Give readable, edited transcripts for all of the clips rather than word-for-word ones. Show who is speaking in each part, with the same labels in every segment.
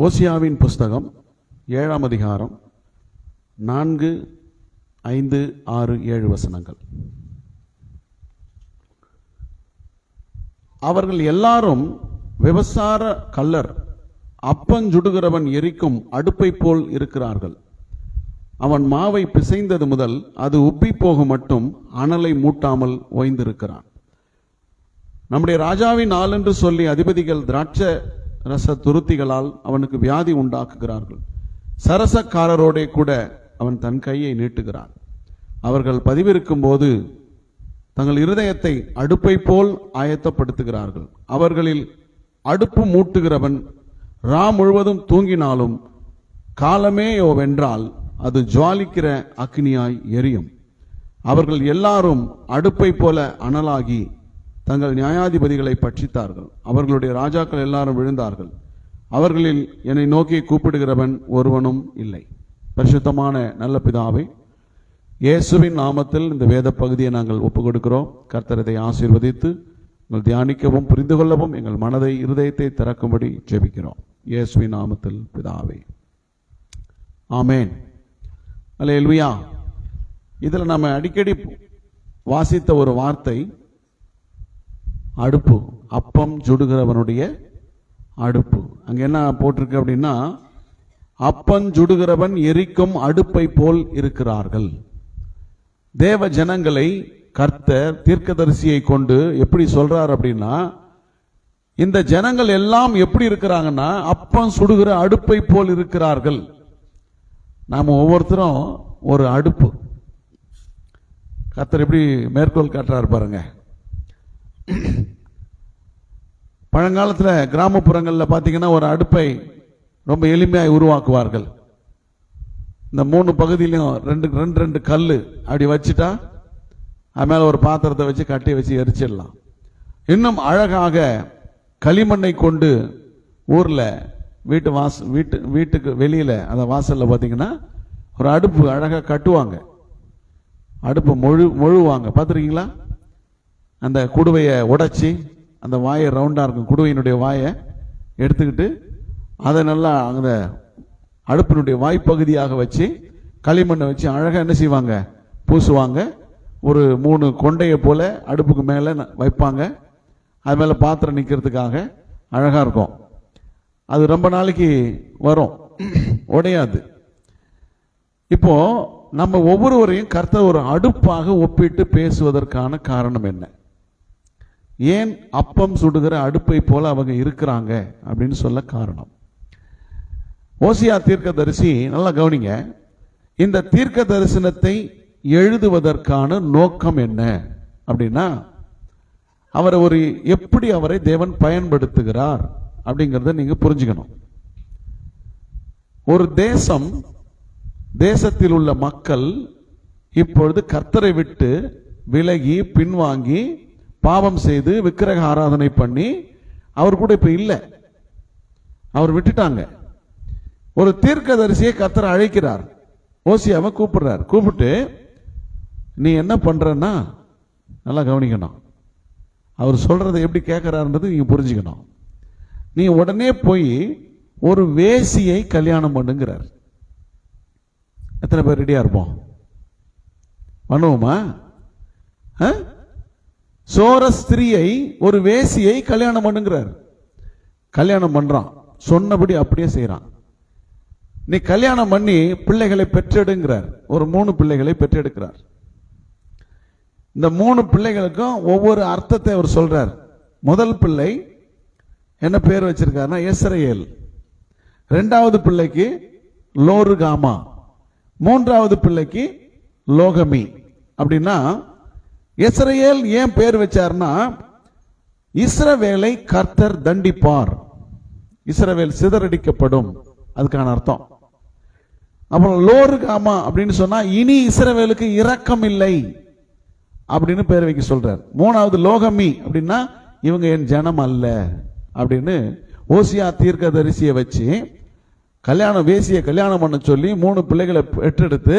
Speaker 1: ஓசியாவின் புஸ்தகம் 7ஆம் அதிகாரம் 4, 5, 6, 7 வசனங்கள். அவர்கள் எல்லாரும் விபசார கள்ளர், அப்பஞ்சுடுகிறவன் எரிக்கும் அடுப்பை போல் இருக்கிறார்கள். அவன் மாவை பிசைந்தது முதல் அது உப்பி போகும் மட்டும் அனலை மூட்டாமல் ஓய்ந்திருக்கிறான். நம்முடைய ராஜாவின் ஆள் என்று சொல்லி அதிபதிகள் திராட்சை ரச துருத்திகளால் அவனுக்கு வியாதி உண்டாக்குகிறார்கள். சரசக்காரரோடே கூட அவன் தன் கையை நீட்டுகிறான். அவர்கள் பதிவிருக்கும் போது தங்கள் இருதயத்தை அடுப்பை போல் ஆயத்தப்படுத்துகிறார்கள். அவர்களில் அடுப்பு மூட்டுகிறவன் ரா முழுவதும் தூங்கினாலும் காலமேயோவென்றால் அது ஜுவாலிக்கிற அக்னியாய் எரியும். அவர்கள் எல்லாரும் அடுப்பை போல அனலாகி தங்கள் நியாயாதிபதிகளை பட்சித்தார்கள். அவர்களுடைய ராஜாக்கள் எல்லாரும் விழுந்தார்கள். அவர்களில் என்னை நோக்கி கூப்பிடுகிறவன் ஒருவனும் இல்லை. பரிசுத்தமான நல்ல பிதாவே, இயேசுவின் நாமத்தில் இந்த வேத பகுதியை நாங்கள் ஒப்புக் கொடுக்கிறோம். கர்த்தர் இதை ஆசீர்வதித்து உங்கள் தியானிக்கவும் புரிந்து கொள்ளவும் எங்கள் மனதை இருதயத்தை திறக்கும்படி ஜெபிக்கிறோம். இயேசுவின் நாமத்தில் பிதாவே, ஆமேன். அல்லேலூயா. இதில் நம்ம அடிக்கடி வாசித்த ஒரு வார்த்தை அடுப்பு, அப்பம் சுடுகிறவனுடைய அடுப்பு. அங்க என்ன போட்டிருக்கு அப்படின்னா, அப்பம் சுடுகிறவன் எரிக்கும் அடுப்பை போல் இருக்கிறார்கள். தேவ ஜனங்களை கர்த்தர் தீர்க்கதரிசியை கொண்டு எப்படி சொல்றார் அப்படின்னா, இந்த ஜனங்கள் எல்லாம் எப்படி இருக்கிறாங்கன்னா அப்பம் சுடுகிற அடுப்பை போல் இருக்கிறார்கள். நாம ஒவ்வொருத்தரும் ஒரு அடுப்பு. கர்த்தர் எப்படி மேற்கோள் காட்டுறாரு பாருங்க. பழங்காலத்தில் கிராமப்புறங்களில் பார்த்தீங்கன்னா ஒரு அடுப்பை ரொம்ப எளிமையாக உருவாக்குவார்கள். இந்த 3 பகுதியிலையும் ரெண்டு கல் அப்படி வச்சுட்டா அது மேலே ஒரு பாத்திரத்தை வச்சு கட்டி வச்சு எரிச்சிடலாம். இன்னும் அழகாக களிமண்ணை கொண்டு ஊரில் வீட்டுக்கு வெளியில் அந்த வாசலில் பார்த்தீங்கன்னா ஒரு அடுப்பு அழகாக கட்டுவாங்க. அடுப்பு மொழுவாங்க. பார்த்துருக்கீங்களா? அந்த குடுவையை உடைச்சி அந்த வாயை ரவுண்டாக இருக்கும் குடுவையினுடைய வாயை எடுத்துக்கிட்டு அதை நல்லா அந்த அடுப்பினுடைய வாய்ப்பகுதியாக வச்சு களிமண்ணை வச்சு அழகாக என்ன செய்வாங்க, பூசுவாங்க. ஒரு 3 கொண்டையை போல அடுப்புக்கு மேலே வைப்பாங்க. அது மேலே பாத்திரம் நிற்கிறதுக்காக அழகாக இருக்கும். அது ரொம்ப நாளைக்கு வரும், உடையாது. இப்போ நம்ம ஒவ்வொருவரையும் கர்த்தர் ஒரு அடுப்பாக ஒப்பிட்டு பேசுவதற்கான காரணம் என்ன? ஏன் அப்பம் சுடுகிற அடுப்பை போல அவங்க இருக்கிறாங்க அப்படின்னு சொல்ல காரணம். ஓசியா தீர்க்கதரிசி, நல்லா கவனிங்க, இந்த தீர்க்க தரிசனத்தை எழுதுவதற்கான நோக்கம் என்ன அப்படின்னா, அவரை எப்படி அவரை தேவன் பயன்படுத்துகிறார் அப்படிங்கிறத நீங்க புரிஞ்சுக்கணும். ஒரு தேசத்தில் உள்ள மக்கள் இப்பொழுது கர்த்தரை விட்டு விலகி பின்வாங்கி பாவம் செய்து விக்கிரக ஆராதனை பண்ணி அவர் கூட இப்ப இல்லை, அவர் விட்டுட்டாங்க. ஒரு தீர்க்கதரிசியை கர்த்தர் அழைக்கிறார். ஓசியாவை கூப்பிடுறார். கூப்பிட்டு நீ என்ன பண்றன்னா நல்லா கவனிக்கணும். அவர் சொல்றதை எப்படி கேட்கிறாருன்றது நீங்க புரிஞ்சுக்கணும். நீ உடனே போய் ஒரு வேசியை கல்யாணம் பண்ணுங்கிறார். எத்தனை பேர் ரெடியா இருப்போம்? பண்ணுவோமா? சோர ஸ்திரியை, ஒரு வேசியை கல்யாணம் பண்ணுங்கிறார். கல்யாணம் பண்றான், சொன்னபடி அப்படியே செய்யறான். நீ கல்யாணம் பண்ணி பிள்ளைகளை பெற்றெடுங்கிறார். ஒரு 3 பிள்ளைகளை பெற்றெடுக்கிறார். இந்த 3 பிள்ளைகளுக்கும் ஒவ்வொரு அர்த்தத்தை அவர் சொல்றார். முதல் பிள்ளை என்ன பேர் வச்சிருக்காருன்னா இஸ்ரவேல். 2வது பிள்ளைக்கு லோருகாமா. 3வது பிள்ளைக்கு லோகமி. அப்படின்னா இஸ்ரவேல் ஏன் பேர் வச்சார்னா, இஸ்ரவேலை கர்த்தர் தண்டிப்பார், இஸ்ரவேல் சிதறடிக்கப்படும், அதுக்கான அர்த்தம். அப்புறம் லோருகாமா அப்படின்னு சொன்னா இனி இஸ்ரவேலுக்கு இரக்கம் இல்லை அப்படின்னு பேர் வைக்க சொல்றார். 3வது லோகமி அப்படின்னா இவங்க என் ஜனம் அல்ல அப்படின்னு ஓசியா தீர்க்கதரிசியை வச்சு வேசியை கல்யாணம் பண்ண சொல்லி 3 பிள்ளைகளை பெற்றெடுத்து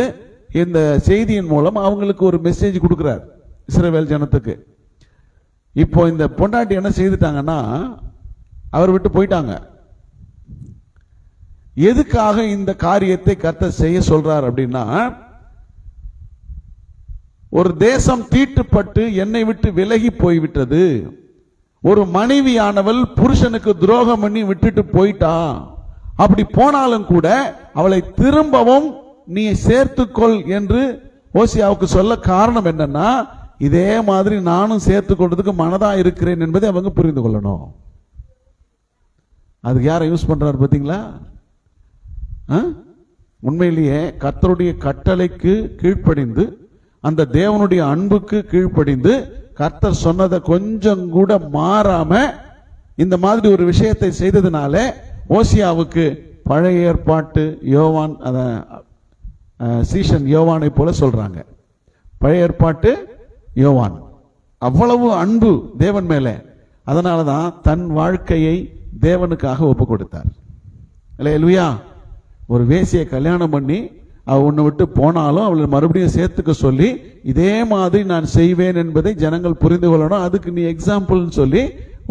Speaker 1: இந்த செய்தியின் மூலம் அவங்களுக்கு ஒரு மெசேஜ் கொடுக்கிறார் இஸ்ரவேல் ஜனத்துக்கு. இப்போ இந்த பொண்டாட்டி என்ன செய்துட்டாங்கன்னா அவர் விட்டு போயிட்டாங்க. எதுக்காக இந்த காரியத்தை கர்த்தர் செய்ய சொல்றார் அப்படின்னா, ஒரு தேசம் தீட்டுப்பட்டு என்னை விட்டு விலகி போய்விட்டது. ஒரு மனைவியானவள் புருஷனுக்கு துரோகம் பண்ணி விட்டுட்டு போயிட்டா. அப்படி போனாலும் கூட அவளை திரும்பவும் நீ சேர்த்துக்கொள் என்று ஓசியாவுக்கு சொல்ல காரணம் என்னன்னா, இதே மாதிரி நானும் சேர்த்துக் கொள்றதுக்கு மனதா இருக்கிறேன் என்பதை அவங்க புரிந்து கொள்ளணும். அதுக்கு யாரை யூஸ் பண்றாரு பாத்தீங்களா? உண்மையிலேயே கர்த்தருடைய கட்டளைக்கு கீழ்ப்படிந்து, அந்த தேவனுடைய அன்புக்கு கீழ்ப்படிந்து, கர்த்தர் சொன்னதை கொஞ்சம் கூட மாறாம இந்த மாதிரி ஒரு விஷயத்தை செய்ததுனால ஓசியாவுக்கு பழைய ஏற்பாட்டு யோவான், சீஷன் யோவானை போல சொல்றாங்க. பழைய ஏற்பாட்டு யோவான் அவ்வளவு அன்பு தேவன் மேலே, அதனாலதான் தன் வாழ்க்கையை தேவனுக்காக ஒப்பு கொடுத்தார். இல்லையா? ஒரு வேசியை கல்யாணம் பண்ணி அவ உன்னை விட்டு போனாலும் அவளை மறுபடியும் சேர்த்துக்க சொல்லி, இதே மாதிரி நான் செய்வேன் என்பதை ஜனங்கள் புரிந்து கொள்ளணும், அதுக்கு நீ எக்ஸாம்பிள் சொல்லி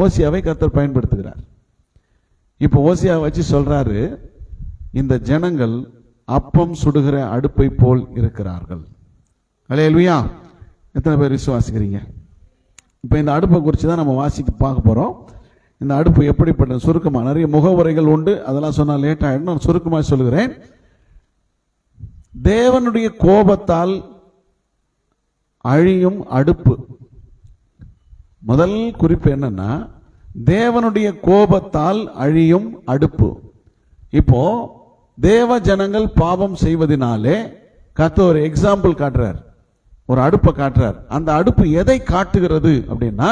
Speaker 1: ஓசியாவை கர்த்தர் பயன்படுத்துகிறார். இப்போ ஓசியாவை வச்சு சொல்றாரு, இந்த ஜனங்கள் அப்பம் சுடுகிற அடுப்பை போல் இருக்கிறார்கள். அல்லேலூயா! எத்தனை பேர் விசுவாசிக்கிறீங்க? இப்போ இந்த அடுப்பை குறித்து தான் நம்ம பார்க்க போறோம். இந்த அடுப்பு எப்படிப்பட்டது? சுருக்கமாக நிறைய முகவுரைகள் உண்டு, அதெல்லாம் சொன்னால் லேட் ஆகிடும். நான் சுருக்கமாக சொல்லுகிறேன். தேவனுடைய கோபத்தால் அழியும் அடுப்பு. முதல் குறிப்பு என்னன்னா, தேவனுடைய கோபத்தால் அழியும் அடுப்பு. இப்போ தேவ ஜனங்கள் பாவம் செய்வதனாலே கர்த்தர் ஒரு எக்ஸாம்பிள் காட்டுறார், ஒரு அடுப்பை காட்டுறார். அந்த அடுப்பு எதை காட்டுகிறது அப்படின்னா,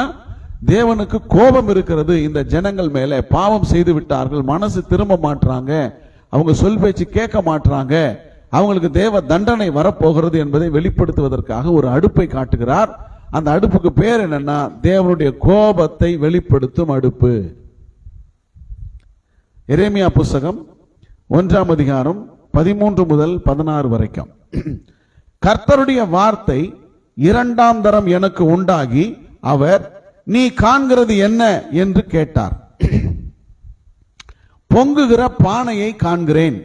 Speaker 1: தேவனுக்கு கோபம் இருக்கிறது இந்த ஜனங்கள் மேல. பாவம் செய்து விட்டார்கள், மனசு திரும்ப மாட்டாங்க, அவங்க சொல் பேச்சு கேட்க மாட்டாங்க, அவங்களுக்கு தேவ தண்டனை வரப்போகிறது என்பதை வெளிப்படுத்துவதற்காக ஒரு அடுப்பை காட்டுகிறார். அந்த அடுப்புக்கு பேர் என்னன்னா, தேவனுடைய கோபத்தை வெளிப்படுத்தும் அடுப்பு. எரேமியா புஸ்தகம் 1ஆம் அதிகாரம் 13 முதல் 16 வரைக்கும். கர்த்தருடைய வார்த்தை 2ஆம் தரம் எனக்கு உண்டாகி, அவர், நீ காண்கிறது என்ன என்று கேட்டார். பொங்குகிற பானையை காண்கிறேன்,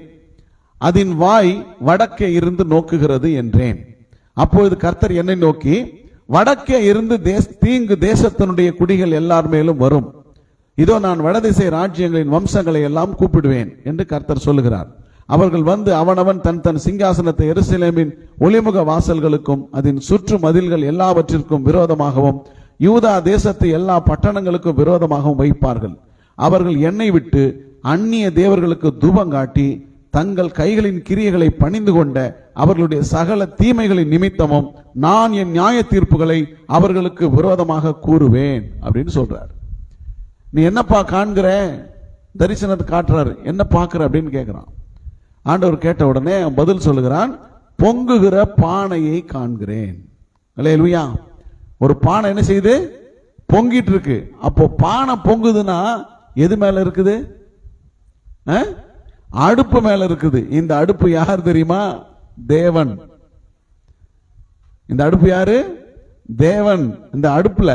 Speaker 1: அதன் வாய் வடக்கே இருந்து நோக்குகிறது என்றேன். அப்பொழுது கர்த்தர் என்னை நோக்கி, வடக்கே இருந்து தீங்கு தேசத்தினுடைய குடிகள் எல்லார் மேலும் வரும். இதோ நான் வடதிசை ராஜ்யங்களின் வம்சங்களை எல்லாம் கூப்பிடுவேன் என்று கர்த்தர் சொல்லுகிறார். அவர்கள் வந்து அவனவன் தன் தன் சிங்காசனத்தை எருசலேமின் ஒளிமுக வாசல்களுக்கும் அதன் சுற்று மதில்கள் எல்லாவற்றிற்கும் விரோதமாகவும் யூதா தேசத்து எல்லா பட்டணங்களுக்கும் விரோதமாகவும் வைப்பார்கள். அவர்கள் என்னை விட்டு அந்நிய தேவர்களுக்கு தூபங்காட்டி தங்கள் கைகளின் கிரியைகளை பணிந்து கொண்ட அவர்களுடைய சகல தீமைகளின் நிமித்தமும் நான் என் நியாய தீர்ப்புகளை அவர்களுக்கு விரோதமாக கூறுவேன் அப்படின்னு சொல்றார். நீ என்னப்பா காண்கிற? தரிசனத்தை காட்டுறாரு. என்ன பார்க்கிற அப்படின்னு கேட்கிறான். ஆண்டவர் கேட்ட உடனே பதில் சொல்லுகிறான், பொங்குகிற பானையை காண்கிறேன். அல்லேலூயா! ஒரு பானை என்ன செய்யுது? பொங்கிட்டு இருக்கு. அப்போ பானை பொங்குதுன்னா எது மேல இருக்குது? அடுப்பு மேல இருக்குது. இந்த அடுப்பு யார் தெரியுமா? தேவன். இந்த அடுப்பு யாரு? தேவன். இந்த அடுப்புல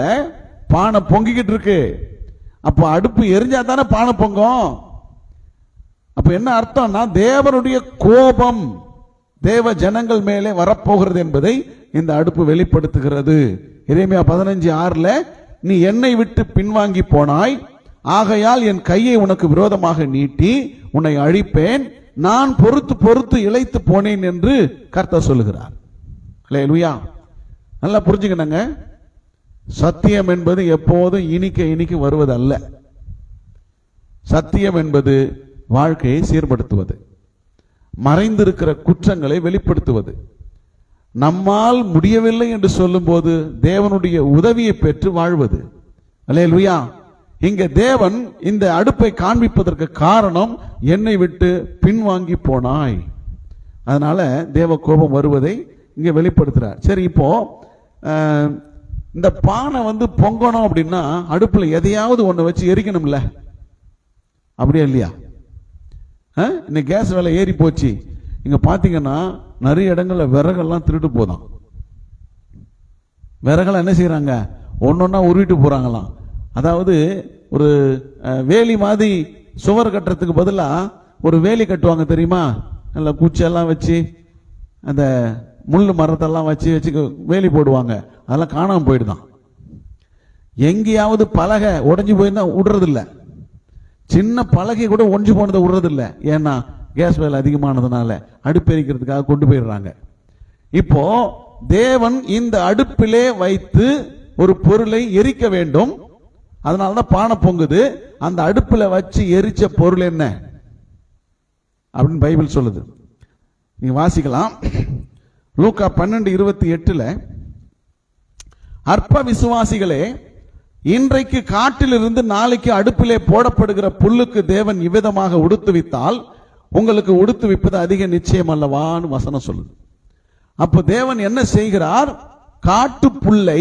Speaker 1: பானை பொங்கிக்கிட்டு இருக்கு. அப்போ அடுப்பு எரிஞ்சா தானே பானை பொங்கும். அப்ப என்ன அர்த்தம்னா, தேவனுடைய கோபம் தேவ ஜனங்கள் மேலே வரப்போகிறது என்பதை இந்த அடுப்பு வெளிப்படுத்துகிறது. எரேமியா 15:6, நீ என்னை விட்டு பின்வாங்கி போனாய், ஆகையால் என் கையை உனக்கு விரோதமாக நீட்டி உன்னை அழிப்பேன், நான் பொறுத்து பொறுத்து இளைத்து போனேன் என்று கர்த்தர் சொல்லுகிறார். அல்லேலூயா! நல்லா புரிஞ்சுக்கணுங்க. சத்தியம் என்பது எப்போதும் இனிக்க இனிக்க வருவது அல்ல. சத்தியம் என்பது வாழ்க்கையை சீர்படுத்துவது, மறைந்திருக்கிற குற்றங்களை வெளிப்படுத்துவது. நம்மால் முடியவில்லை என்று சொல்லும் போது தேவனுடைய உதவியை பெற்று வாழ்வது. அல்லேலூயா! இங்க தேவன் இந்த அடுப்பை காண்பிப்பதற்கு காரணம், என்னை விட்டு பின்வாங்கி போனாய். அதனால தேவ கோபம் வருவதை இங்க வெளிப்படுத்துறார். சரி, இப்போ இந்த பானை பொங்கணும் அப்படின்னா அடுப்புல எதையாவது ஒண்ணு வச்சு எரிக்கணும்ல, அப்படியா இல்லையா? இன்னைக்கு கேஸ் விலை ஏறி போச்சு. இங்க பாத்தீங்கன்னா நிறைய இடங்கள்ல விறகெல்லாம் திருட்டு போதான். விறகெல்லாம் என்ன செய்யறாங்க? ஒன்னொன்னா உருவிட்டு போறாங்களாம். அதாவது ஒரு வேலி மாதிரி சுவர் கட்டுறதுக்கு பதிலா ஒரு வேலி கட்டுவாங்க தெரியுமா, நல்ல குச்செல்லாம் வச்சு அந்த முள்ளு மரத்தெல்லாம் வச்சு வச்சு வேலி போடுவாங்க. அதெல்லாம் காணாம போயிடுதான். எங்கேயாவது பலகை உடஞ்சி போயிருந்தா விடுறதில்ல, சின்ன பலகை கூட ஒன்று போனதை விடுறதில்ல. ஏன்னா கேஸ் வேலை அதிகமானதுனால அடுப்பெரிக்கிறதுக்காக கொண்டு போயிடுறாங்க. இப்போ தேவன் இந்த அடுப்பிலே வைத்து ஒரு பொருளை எரிக்க வேண்டும். அதனாலதான் பானை பொங்குது. அந்த அடுப்புல வச்சு எரிச்ச பொருள் என்ன அப்படின்னு பைபிள் சொல்லுது. நீங்க வாசிக்கலாம். லூக்கா 12:28 அற்ப விசுவாசிகளே, இன்றைக்கு காட்டிலிருந்து நாளைக்கு அடுப்பிலே போடப்படுகிற புல்லுக்கு தேவன் இவ்விதமாக உடுத்துவித்தால் உங்களுக்கு உடுத்துவிப்பது அதிக நிச்சயம் அல்லவான்னு வசனம் சொல்லுது. அப்ப தேவன் என்ன செய்கிறார்? காட்டு புல்லை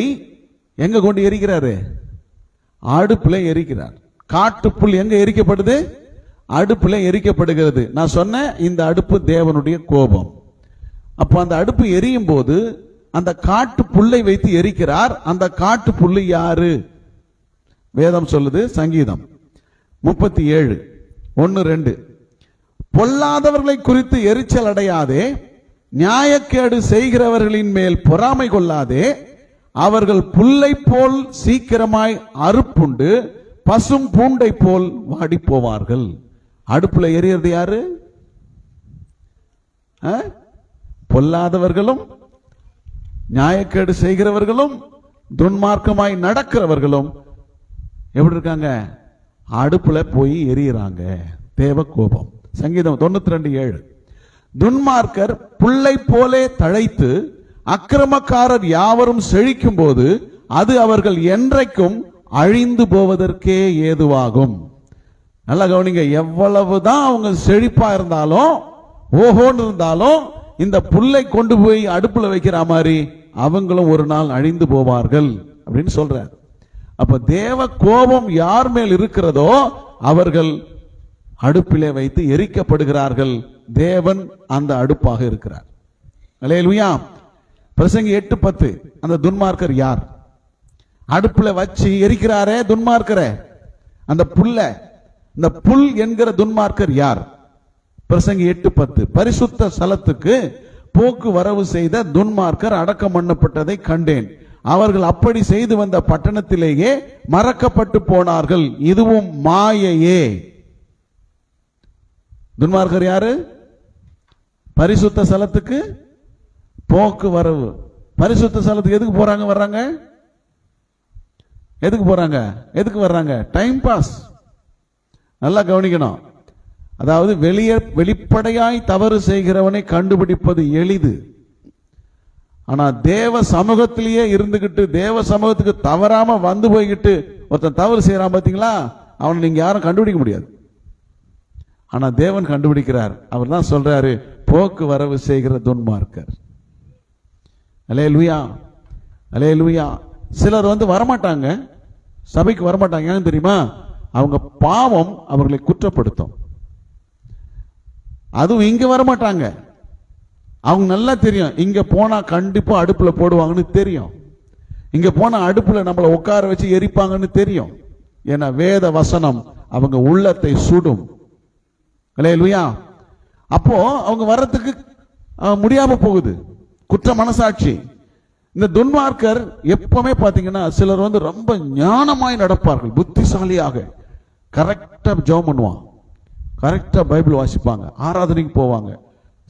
Speaker 1: எங்க கொண்டு எரிக்கிறாரு? அடுப்புல எரிக்கிறார். காட்டு புல் எங்க எரிக்கப்படுது? அடுப்புல எரிக்கப்படுகிறது. நான் சொன்ன இந்த அடுப்பு தேவனுடைய கோபம். அப்ப அந்த அடுப்பு எரியும் போது அந்த காட்டு புல்லை வைத்து எரிக்கிறார். அந்த காட்டு புல்லு யாரு? வேதம் சொல்லுது, சங்கீதம் 37:1-2 பொல்லாதவர்களை குறித்து எரிச்சல் அடையாதே, நியாயக்கேடு செய்கிறவர்களின் மேல் பொறாமை கொள்ளாதே, அவர்கள் புல்லை போல் சீக்கிரமாய் அறுப்புண்டு பசும் பூண்டை போல் வாடி போவார்கள். அடுப்புல எரியறது யாரு? பொல்லாதவர்களும் நியாயக்கேடு செய்கிறவர்களும் துன்மார்க்கமாய் நடக்கிறவர்களும் எப்படி இருக்காங்க? அடுப்புல போய் எரியுறாங்க. தேவ கோபம். சங்கீதம் 92:7 துன்மார்க்கர் புல்லை போலே தழைத்து அக்கிரமக்காரர் யாவரும் செழிக்கும் போது அது அவர்கள் என்றைக்கும் அழிந்து போவதற்கே ஏதுவாகும். நல்லா கவனிங்க. எவ்வளவுதான் அவங்க செழிப்பா இருந்தாலும் ஓஹோன்னு இருந்தாலும் இந்த புல்லை கொண்டு போய் அடுப்புல வைக்கிற மாதிரி அவங்களும் ஒரு நாள் அழிந்து போவார்கள் அப்படின்னு சொல்றார். அப்ப தேவ கோபம் யார் மேல் இருக்கிறதோ அவர்கள் அடுப்பிலே வைத்து எரிக்கப்படுகிறார்கள். தேவன் அந்த அடுப்பாக இருக்கிறார். அல்லேலூயா. பிரசங்கி 8:10 அந்த துன்மார்க்கர் யார்? அடுப்புல வச்சு எரிக்கிறாரே துன்மார்க்கரே, அந்த புல்ல, இந்த புல் என்கிற துன்மார்க்கர் யார்? பிரசங்கி 8:10 பரிசுத்த ஸ்தலத்துக்கு போக்குவரவு செய்த துன்மார்க்கர் அடக்கம் பண்ணப்பட்டதை கண்டேன். அவர்கள் அப்படி செய்து வந்த பட்டணத்திலேயே மறக்கப்பட்டு போனார்கள். இதுவும் மாயையே. துன்மார்க்கர் யாரு? பரிசுத்த ஸ்தலத்துக்கு போக்குவரவு. பரிசுத்த ஸ்தலத்துக்கு எதுக்கு போறாங்க வர்றாங்க? எதுக்கு போறாங்க? எதுக்கு வர்றாங்க? Time pass. நல்லா கவனிக்கணும். அதாவது வெளிப்படையாய் தவறு செய்கிறவனை கண்டுபிடிப்பது எளிது. ஆனா தேவ சமூகத்திலேயே இருந்துகிட்டு தேவ சமூகத்துக்கு தவறாம வந்து போய்கிட்டு ஒருத்தன் தவறு செய்யறான் பாத்தீங்களா, அவனை நீங்க யாரும் கண்டுபிடிக்க முடியாது. ஆனா தேவன் கண்டுபிடிக்கிறார். அவர் தான் சொல்றாரு, போக்குவரவு செய்கிற துன்மார்க்கர். அல்லேலூயா, அல்லேலூயா. சிலர் வரமாட்டாங்க, சபைக்கு வரமாட்டாங்க. ஏன்னு தெரியுமா? அவங்க பாவம் அவர்களை குற்றப்படுத்தும். அதுவும் இங்க வரமாட்டாங்க. அவங்க நல்லா தெரியும், இங்க போனா கண்டிப்பா அடுப்புல போடுவாங்கன்னு தெரியும். இங்க போனா அடுப்புல நம்மளை உட்கார வச்சு எரிப்பாங்கன்னு தெரியும். ஏன்னா வேத வசனம் அவங்க உள்ளத்தை சுடும். அல்லேலூயா. அப்போ அவங்க வர்றதுக்கு முடியாம போகுது. குற்ற மனசாட்சி. இந்த துன்மார்க்கர் எப்பவுமே பாத்தீங்கன்னா சிலர் ரொம்ப ஞானமாய் நடப்பார்கள், புத்திசாலியாக. கரெக்டா ஜெபம் பண்ணுவாங்க, கரெக்டா பைபிள் வாசிப்பாங்க, ஆராதனைக்கு போவாங்க,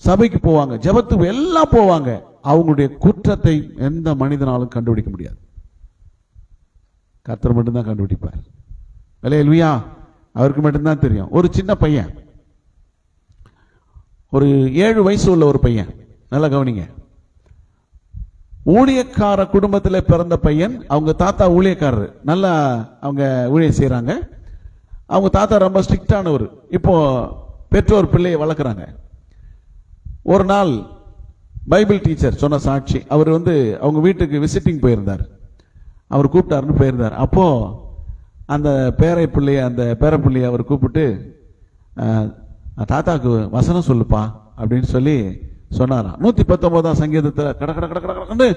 Speaker 1: சபைக்கு போவாங்க, ஜெபத்துக்கு எல்லாம் போவாங்க. அவங்களுடைய குற்றத்தை எந்த மனிதனாலும் கண்டுபிடிக்க முடியாது. கர்த்தர் மட்டும்தான் கண்டுபிடிப்பார். அல்லேலூயா. அவருக்கு மட்டும்தான் தெரியும். ஒரு சின்ன பையன், ஒரு 7 வயசு உள்ள ஒரு பையன், நல்லா கவனிங்க. ஊழியக்கார குடும்பத்தில் பிறந்த பையன். அவங்க தாத்தா ஊழியக்காரர், நல்லா அவங்க ஊழியம் செய்யறாங்க. அவங்க தாத்தா ரொம்ப ஸ்ட்ரிக்டானவர். இப்போ பெற்றோர் பிள்ளையை வளர்க்குறாங்க. ஒரு நாள் பைபிள் டீச்சர் சொன்ன சாட்சி. அவர் அவங்க வீட்டுக்கு விசிட்டிங் போயிருந்தார். அவர் கூப்பிட்டாருன்னு போயிருந்தார். அப்போ அந்த பேர பிள்ளைய அவர் கூப்பிட்டு, தாத்தாக்கு வசனம் சொல்லுப்பா அப்படின்னு சொல்லி சொன்னாராம். 119ஆம் சங்கீதத்துல கட கட கட கடன்னு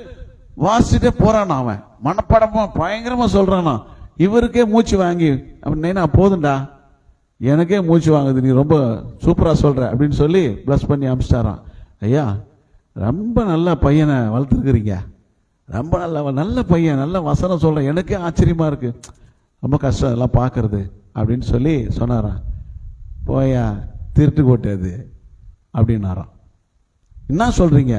Speaker 1: வாசிட்டே போறானா. அவன் மனப்படமா பயங்கரமா சொல்றானா. இவருக்கே மூச்சு வாங்கி, அப்படின்னா போதுண்டா, எனக்கே மூச்சு வாங்குது, நீ ரொம்ப சூப்பரா சொல்ற அப்படின்னு சொல்லி பிளஸ் பண்ணி அமிச்சிட்டாராம். ஐயா, ரொம்ப நல்ல பையனை வளர்த்துருக்கிறீங்க, ரொம்ப நல்ல பையன், நல்ல வசனம் சொல்ற, எனக்கே ஆச்சரியமா இருக்கு, ரொம்ப கஷ்டம் எல்லாம் பார்க்கறது அப்படின்னு சொல்லி சொன்னாராம். போயா திருட்டு கோட்டு அப்படின்னாராம். என்ன சொல்றீங்க?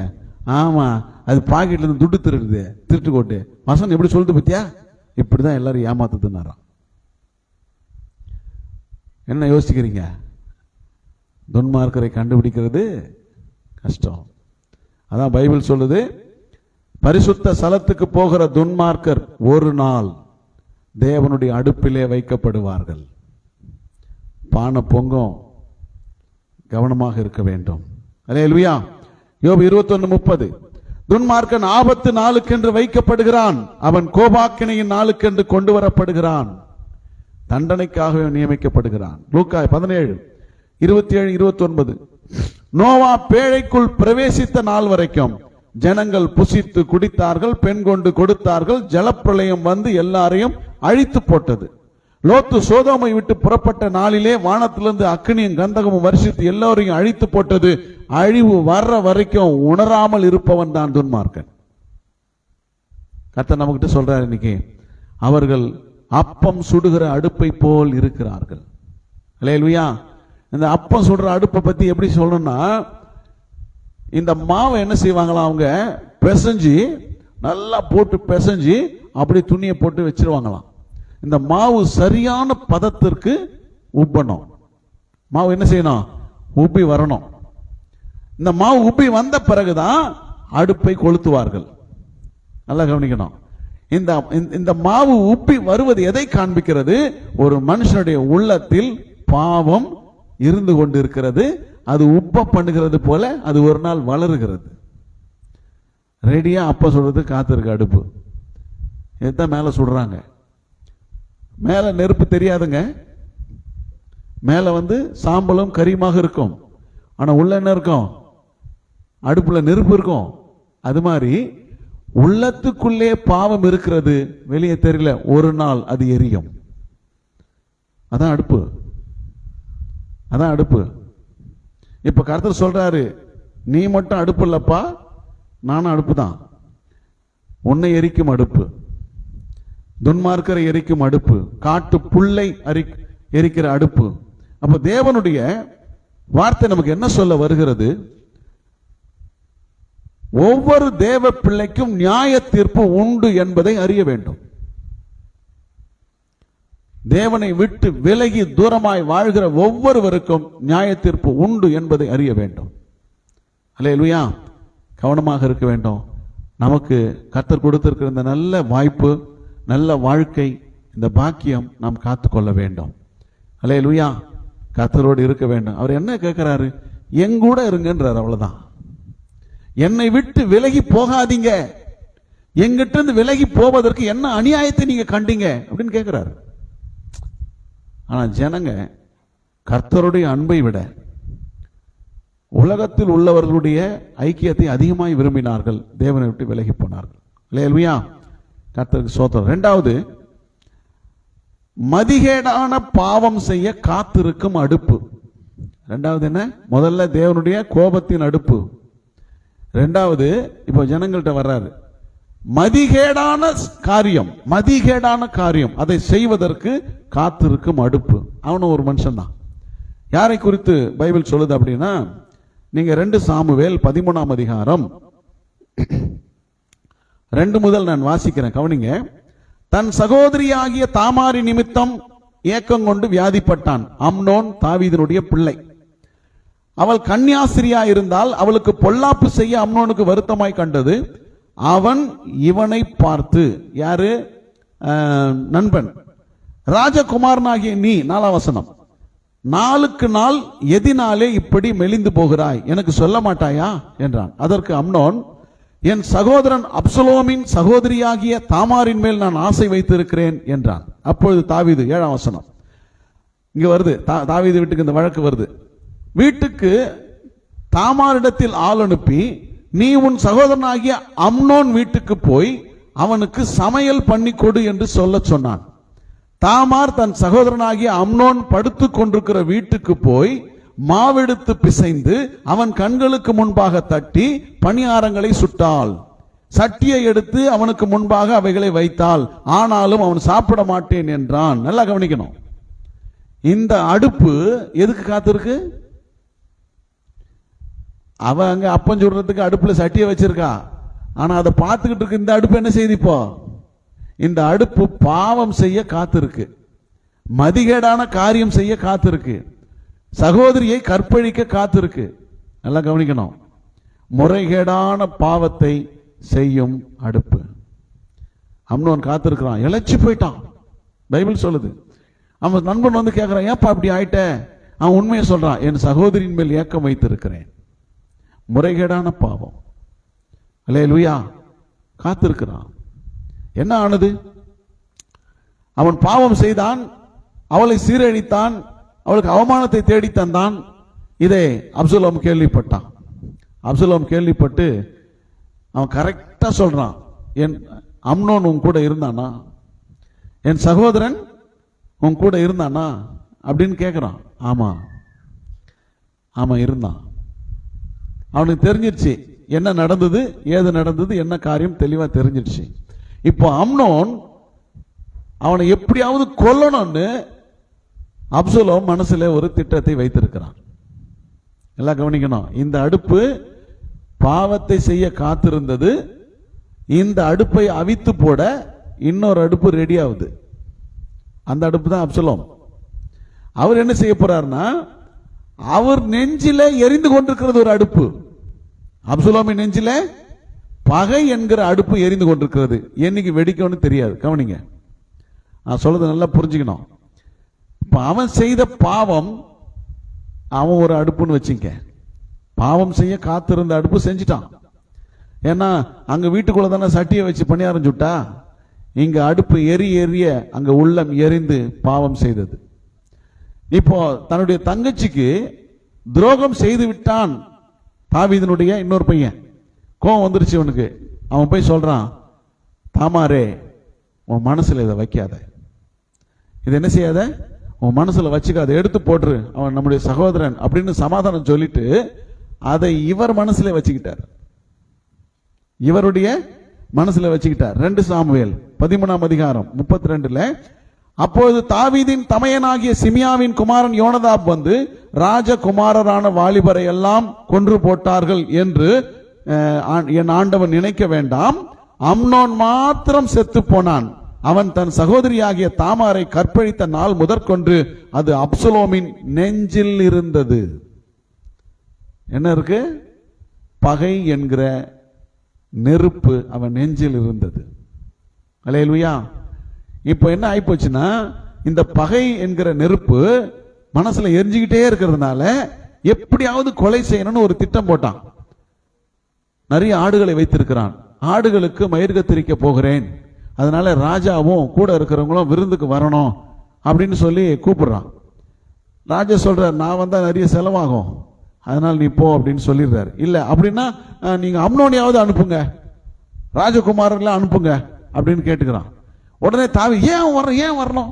Speaker 1: ஆமா, அது பாக்கெட்ல இருந்து துட்டு திருடுது, திருட்டு கோட்டு. வசனம் எப்படி சொல்லுது பத்தியா? இப்படிதான் எல்லாரும் ஏமாத்துதுன்னாராம். என்ன யோசிக்கிறீங்க? துன்மார்க்கரை கண்டுபிடிக்கிறது கஷ்டம். அதான் பைபிள் சொல்லுது, பரிசுத்த ஸ்தலத்துக்கு போகிற துன்மார்க்கர் ஒரு நாள் தேவனுடைய அடுப்பிலே வைக்கப்படுவார்கள். பானை பொங்கும், கவனமாக இருக்க வேண்டும். அல்லேலூயா. யோபு 21:30, துன்மார்க்கன் ஆபத்து நாளுக்கென்று வைக்கப்படுகிறான், அவன் கோபாக்கினையின் நாளுக்கென்று கொண்டு வரப்படுகிறான், தண்டனைக்காகவே நியமிக்கப்படுகிறான். லூக்கா 17:27-29, நோவா பேழைக்குள் பிரவேசித்த நாள் வரைக்கும் ஜனங்கள் புசித்து குடித்தார்கள், பெண் கொண்டு கொடுத்தார்கள், ஜலப்பிரளயம் வந்து எல்லாரையும் அழித்து போட்டது. லோத்து சோதோமை விட்டு புறப்பட்ட நாளிலே வானத்திலிருந்து அக்கினியும் கந்தகமும் வருஷித்து எல்லோரையும் அழித்து போட்டது. அழிவு வர்ற வரைக்கும் உணராமல் இருப்பவன் தான் துன்மார்க்கன். கர்த்தர் நமக்கிட்ட சொல்றாரு இன்னைக்கு, அவர்கள் அப்பம் சுடுகிற அடுப்பை போல் இருக்கிறார்கள். அல்லேலூயா. இந்த அப்பம் சுடுற அடுப்பை பத்தி எப்படி சொல்லணும்னா, இந்த மாவை என்ன செய்வாங்களா, அவங்க பிசைஞ்சு நல்லா போட்டு பிசைஞ்சு அப்படி துணியை போட்டு வச்சிருவாங்களாம். இந்த மாவு சரியான பதத்திற்கு உப்பணும். மாவு என்ன செய்யணும்? உப்பி வரணும். இந்த மாவு உப்பி வந்த பிறகுதான் அடுப்பை கொளுத்துவார்கள். நல்லா கவனிக்கணும். இந்த மாவு உப்பி வருவது எதை காண்பிக்கிறது? ஒரு மனுஷனுடைய உள்ளத்தில் பாவம் இருந்து கொண்டு இருக்கிறது. அது உப்ப பண்ணுகிறது போல அது ஒரு நாள் வளருகிறது. ரெடியா அப்ப சொல்றது காத்திருக்கு அடுப்பு. இதுதான் மேல சுடுறாங்க. மேல நெருப்பு தெரியாதுங்க. மேல சாம்பலும் கரியுமாக இருக்கும். ஆனா உள்ள என்ன இருக்கும்? அடுப்புல நெருப்பு இருக்கும். அது மாதிரி உள்ளத்துக்குள்ளே பாவம் இருக்கிறது, வெளியே தெரியல. ஒரு நாள் அது எரியும். அதான் அடுப்பு. அதான் அடுப்பு. இப்ப கர்த்தர் சொல்றாரு, நீ மட்டும் அடுப்பு இல்லப்பா, நானும் அடுப்பு தான். உன்னை எரிக்கும் அடுப்பு, துன்மார்க்கரை எரிக்கும் அடுப்பு, காட்டு புல்லை எரிக்கிற அடுப்பு. அப்ப தேவனுடைய வார்த்தை நமக்கு என்ன சொல்ல வருகிறது? ஒவ்வொரு தேவ பிள்ளைக்கும் நியாய தீர்ப்பு உண்டு என்பதை அறிய வேண்டும். தேவனை விட்டு விலகி தூரமாய் வாழ்கிற ஒவ்வொருவருக்கும் நியாய தீர்ப்பு உண்டு என்பதை அறிய வேண்டும். அல்லேலூயா. கவனமாக இருக்க வேண்டும். நமக்கு கர்த்தர் கொடுத்திருக்கிற இந்த நல்ல வாய்ப்பு, நல்ல வாழ்க்கை, இந்த பாக்கியம் நாம் காத்துக்கொள்ள வேண்டும். அல்லேலூயா. கர்த்தரோடு இருக்க வேண்டும். அவர் என்ன கேட்கிறாரு? எங்கூட இருங்கன்றார். அவ்வளவுதான். என்னை விட்டு விலகி போகாதீங்க, எங்கிட்ட இருந்து விலகி போவதற்கு என்ன அநியாயத்தை நீங்க கண்டீங்க அப்படின்னு கேட்கிறாரு. ஆனா ஜனங்க கர்த்தருடைய அன்பை விட உலகத்தில் உள்ளவர்களுடைய ஐக்கியத்தை அதிகமாய் விரும்பினார்கள். தேவனை விட்டு விலகி போனார்கள். அல்லேலூயா. கர்த்தருக்கு ஸ்தோத்திரம். இரண்டாவது, மதிகேடான பாவம் செய்ய காத்திருக்கும் அடுப்பு. இரண்டாவது என்ன? முதல்ல தேவனுடைய கோபத்தின் அடுப்பு. இரண்டாவது, இப்போ ஜனங்கள்ட்ட வர்றாரு, மதிகேடான காரியம் அதை செய்வதற்கு காத்திருக்கும் அடுப்பு. அவனும் ஒரு மனுஷன் தான். யாரை குறித்து பைபிள் சொல்லுது அப்படின்னா, நீங்க 2 சாமுவேல் 13ஆம் அதிகாரம் 2 முதல் நான் வாசிக்கிறேன், கவனிங்க. தன் சகோதரியாகிய தாமாரி நிமித்தம் ஏக்கம் கொண்டு வியாதிப்பட்டான் அம்னோன், தாவீதினுடைய பிள்ளை. அவள் கன்னியாஸ்திரியா இருந்தால் அவளுக்கு பொல்லாப்பு செய்ய அம்னோனுக்கு வருத்தமாய் கண்டது. அவன் இவனை பார்த்து, யாரு? நண்பன், ராஜகுமாரனாகிய நீ, 4ஆம் வசனம், நாளுக்கு நாள் எதினாலே இப்படி மெலிந்து போகிறாய், எனக்கு சொல்ல மாட்டாயா என்றான். அதற்கு அம்னோன், என் சகோதரன் அப்சலோமின் சகோதரியாகிய தாமாரின் மேல் நான் ஆசை வைத்திருக்கிறேன் என்றான். அப்பொழுது தாவீது, 7ஆம் வசனம், இங்க வருது, தாவீது வீட்டுக்கு இந்த வழக்கு வருது. வீட்டுக்கு தாமாரிடத்தில் ஆள் அனுப்பி, நீ உன் சகோதரனாகிய அம்னோன் வீட்டுக்கு போய் அவனுக்கு சமையல் பண்ணி கொடு என்று சொல்ல சொன்னான். தாமார் தன் சகோதரனாகிய அம்னோன் படுத்து கொண்டிருக்கிற வீட்டுக்கு போய் மாவெடுத்து பிசைந்து அவன் கண்களுக்கு முன்பாக தட்டி பணியாரங்களை சுட்டாள். சட்டியை எடுத்து அவனுக்கு முன்பாக அவைகளை வைத்தாள். ஆனாலும் அவன் சாப்பிட மாட்டேன் என்றான். நல்லா கவனிக்கணும். இந்த அடுப்பு எதுக்கு காத்திருக்கு? அவ அங்க அப்பம் சுடுறதுக்கு அடுப்புல சட்டியை வச்சிருக்கா. ஆனா அதை பார்த்துக்கிட்டு இருக்கு இந்த அடுப்பு என்ன செய்யுது? இப்போ இந்த அடுப்பு பாவம் செய்ய காத்திருக்கு, மதிகேடான காரியம் செய்ய காத்திருக்கு, சகோதரியை கற்பழிக்க காத்திருக்கு. நல்லா கவனிக்கணும். முறைகேடான பாவத்தை செய்யும் அடுப்பு. அம்னோன் காத்திருக்கிறான், இழைச்சு போயிட்டான். பைபிள் சொல்லுது. அவன் நண்பன் வந்து கேட்கிறான், ஏப்பா அப்படி ஆயிட்ட? அவன் உண்மையை சொல்றான், என் சகோதரியின் மேல் ஏக்கம் வைத்திருக்கிறேன். முறைகேடான பாவம். அல்லேலூயா. காத்திருக்கிறான். என்ன ஆனது? அவன் பாவம் செய்தான், அவளை சீரழித்தான், அவளுக்கு அவமானத்தை தேடி தந்தான். இதை அப்சலோம் கேள்விப்பட்டான். அப்சலோம் கேள்விப்பட்டு அவன் கரெக்டா சொல்றான், என் அம்னோன் உன் கூட இருந்தானா? என் சகோதரன் உன் கூட இருந்தானா அப்படின்னு கேட்கிறான். ஆமா ஆமா இருந்தான். அவனுக்கு தெரிஞ்சிருச்சு என்ன நடந்தது, ஏது நடந்தது, என்ன காரியம் தெளிவா தெரிஞ்சிருச்சு. இப்போ அம்னோன் அவனை எப்படியாவது கொல்லணும்னு அப்சலோம் மனசுல ஒரு திட்டத்தை வைத்திருக்கிறான். எல்லாம் கவனிக்கணும். இந்த அடுப்பு பாவத்தை செய்ய காத்திருந்தது. இந்த அடுப்பை அவித்து போட இன்னொரு அடுப்பு ரெடி ஆகுது. அந்த அடுப்பு தான் அப்சலோம். அவர் என்ன செய்ய போறாருன்னா, அவர் நெஞ்சில எரிந்து கொண்டிருக்கிறது ஒரு அடுப்பு. அப்சலோமின் நெஞ்சில பகை என்கிற அடுப்பு எரிந்து கொண்டிருக்கிறது. என்னைக்கு வெடிக்கும்னு தெரியாது. கவனிங்க, நான் சொல்றது நல்லா புரிஞ்சுக்கணும். இப்ப அவன் செய்த பாவம், அவன் ஒரு அடுப்புன்னு வச்சுக்க. பாவம் செய்ய காத்திருந்த அடுப்பு செஞ்சிட்டான். ஏன்னா அங்க வீட்டுக்குள்ள தானே சட்டியை வச்சு பணியாரம் சுட்டா. இங்க அடுப்பு எரிய அங்க உள்ளம் எரிந்து பாவம் செய்தது. இப்போ தன்னுடைய தங்கச்சிக்கு துரோகம் செய்து விட்டான் தாவீதினுடைய இன்னொரு பையன். கோவம் வந்துருச்சு அவனுக்கு. அவன் போய் சொல்றான், தாமாரே உன் மனசுல இதை வைக்காத, இது என்ன செய்யாத, உன் மனசுல வச்சுக்காத, எடுத்து போட்டுரு, அவன் நம்முடைய சகோதரன் அப்படின்னு சமாதானம் சொல்லிட்டு அதை இவர் மனசுல வச்சுக்கிட்டார். இவருடைய மனசுல வச்சுக்கிட்டார். 2 சாமுவேல் 13ஆம் அதிகாரம் 32ல, அப்போது தாவீதின் தமையனாகிய சிமியாவின் குமாரன் யோனதாப் வந்து ராஜகுமாரரான வாலிபரை எல்லாம் கொன்று போட்டார்கள் என்று என் ஆண்டவன் நினைக்க வேண்டாம், அம்னோன் மாத்திரம் செத்து போனான். அவன் தன் சகோதரியாகிய தாமாரை கற்பழித்த நாள் முதற்கொண்டு அது அப்சலோமின் நெஞ்சில் இருந்தது. என்ன இருக்கு? பகை என்கிற நெருப்பு அவன் நெஞ்சில் இருந்தது. அல்லேலூயா. இப்போ என்ன ஆயிப்போச்சுன்னா, இந்த பகை என்கிற நெருப்பு மனசுல எரிஞ்சுக்கிட்டே இருக்கிறதுனால எப்படியாவது கொலை செய்யணும்னு ஒரு திட்டம் போட்டான். நிறைய ஆடுகளை வைத்திருக்கிறான். ஆடுகளுக்கு மயிர் கத்திரிக்க போகிறேன், அதனால ராஜாவும் கூட இருக்கிறவங்களும் விருந்துக்கு வரணும் அப்படின்னு சொல்லி கூப்பிடுறான். ராஜா சொல்றார், நான் வந்தா நிறைய செலவாகும், அதனால நீ போ அப்படின்னு சொல்லிடுறாரு. இல்ல அப்படின்னா நீங்க அம்னோனியாவது அனுப்புங்க, ராஜகுமாரர்ல அனுப்புங்க அப்படின்னு கேட்டுக்கிறான். உடனே தாவி, ஏன் வரணும்,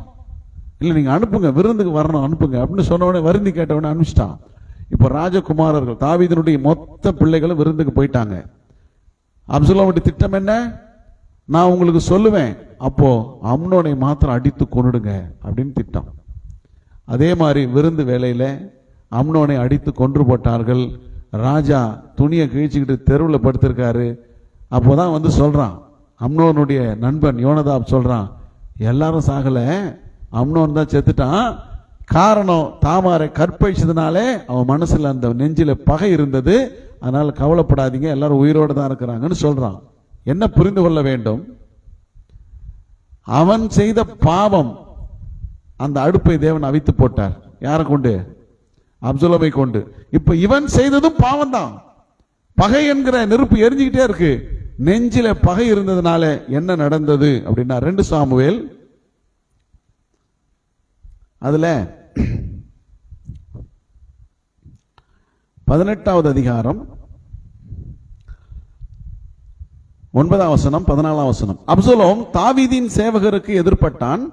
Speaker 1: இல்ல நீங்க அனுப்புங்க, விருந்துக்கு வரணும், அனுப்புங்க அப்படின்னு சொன்ன உடனே வருந்தி கேட்ட உடனே அனுப்பிச்சிட்டான். இப்ப ராஜகுமாரர்கள் தாவீதினுடைய மொத்த பிள்ளைகளும் விருந்துக்கு போயிட்டாங்க. அப்சலோமுடைய திட்டம் என்ன? நான் உங்களுக்கு சொல்லுவேன், அப்போ அம்னோனை மாத்திரம் அடித்து கொன்னுடுங்க அப்படின்னு திட்டம். அதே மாதிரி விருந்து வேளையில அம்னோனை அடித்து கொன்று போட்டார்கள். ராஜா துணியை கிழிச்சுக்கிட்டு தெருவில் படுத்திருக்காரு. அப்போதான் வந்து சொல்றான், அம்னோனுடைய நண்பன் யோனதாப் சொல்றான், எல்லாரும் சாகல, அம்னோன் தான் செத்துட்டான். காரணம் தாமாரை கற்பழிச்சதுனாலே அவன் மனசுல அந்த நெஞ்சில பகை இருந்தது, அதனால கவலைப்படாதீங்க, எல்லாரும் உயிரோடு தான் இருக்கிறாங்கன்னு சொல்றான். என்ன புரிந்து கொள்ள வேண்டும்? அவன் செய்த பாவம், அந்த அடுப்பை தேவன் அவித்து போட்டார். யாரை கொண்டு? அப்சலோமை கொண்டு. இப்ப இவன் செய்ததும் பாவம் தான். பகை என்கிற நெருப்பு எரிஞ்சுக்கிட்டே இருக்கு. நெஞ்சில பகை இருந்ததுனால என்ன நடந்தது அப்படின்னா, 2 சாமுவேல் அதுல 18வது அதிகாரம் 9ஆம் வசனம் 14ஆம் வசனம். அப்சலோம் தாவீதின் சேவகருக்கு எதிர்ப்பட்டான்.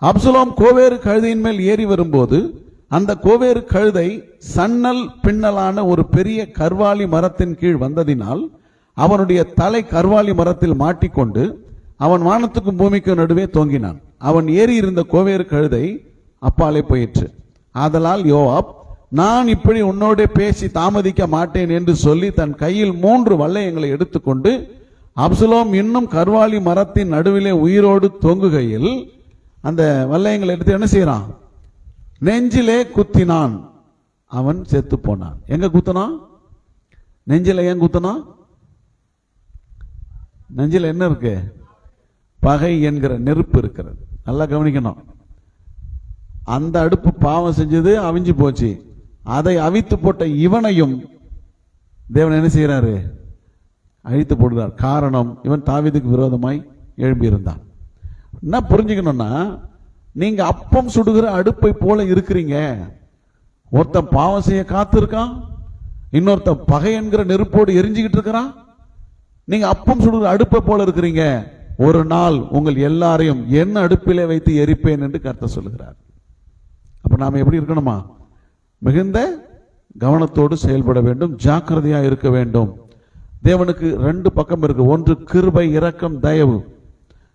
Speaker 1: அப்சலோம் கோவேறு கழுதையின் மேல் ஏறி வரும்போது அந்த கோவேறு கழுதை சன்னல் பின்னலான ஒரு பெரிய கர்வாலி மரத்தின் கீழ் வந்ததினால் அவனுடைய தலை கர்வாலி மரத்தில் மாட்டிக்கொண்டு அவன் வானத்துக்கும் பூமிக்கும் நடுவே தொங்கினான். அவன் ஏறி இருந்த கோவேறு கழுதை அப்பாலே போயிற்று. ஆதலால் யோவாப், நான் இப்படி உன்னோட பேசி தாமதிக்க மாட்டேன் என்று சொல்லி தன் கையில் 3 வல்லையங்களை எடுத்துக்கொண்டு அப்சலோம் இன்னும் கர்வாலி மரத்தின் நடுவிலே உயிரோடு தொங்குகையில் அந்த வல்லையங்களை எடுத்து என்ன செய்யறான்? நெஞ்சிலே குத்தினான். அவன் செத்து போனான். எங்க குத்தனான்? நெஞ்சில. ஏன் குத்தனான்? நெஞ்சில என்ன இருக்கு? பகை என்கிற நெருப்பு இருக்கிறது. நல்லா கவனிக்கணும். அந்த அடுப்பு பாவம் செஞ்சது, அவிஞ்சு போச்சு. அதை அவித்து போட்ட இவனையும் தேவன் என்ன செய்யறாரு? அழித்து போடுறார். காரணம், இவன் தாவீதுக்கு விரோதமாய் எழும்பியிருந்தான். என்ன புரிஞ்சுக்கணும்னா, நீங்க அப்பம் சுடுகிற அடுப்பை போல இருக்கிறீங்க. ஒருத்தன் பாவம் செய்ய காத்து இருக்கான், இன்னொருத்த பகை என்கிற நெருப்போடு எரிஞ்சுக்கிட்டு இருக்கிறான். நீங்க அப்பம் சுடுகிற அடுப்பை போல இருக்கிறீங்க. ஒரு நாள் உங்கள் எல்லாரையும் என்ன அடுப்பிலே வைத்து எரிப்பேன் என்று கர்த்தர் சொல்லுகிறார். அப்ப நாம எப்படி இருக்கணுமா? மிகுந்த கவனத்தோடு செயல்பட வேண்டும், ஜாக்கிரதையா இருக்க வேண்டும். தேவனுக்கு 2 பக்கம் இருக்கு. ஒன்று கிருபை, இரக்கம், தயவு.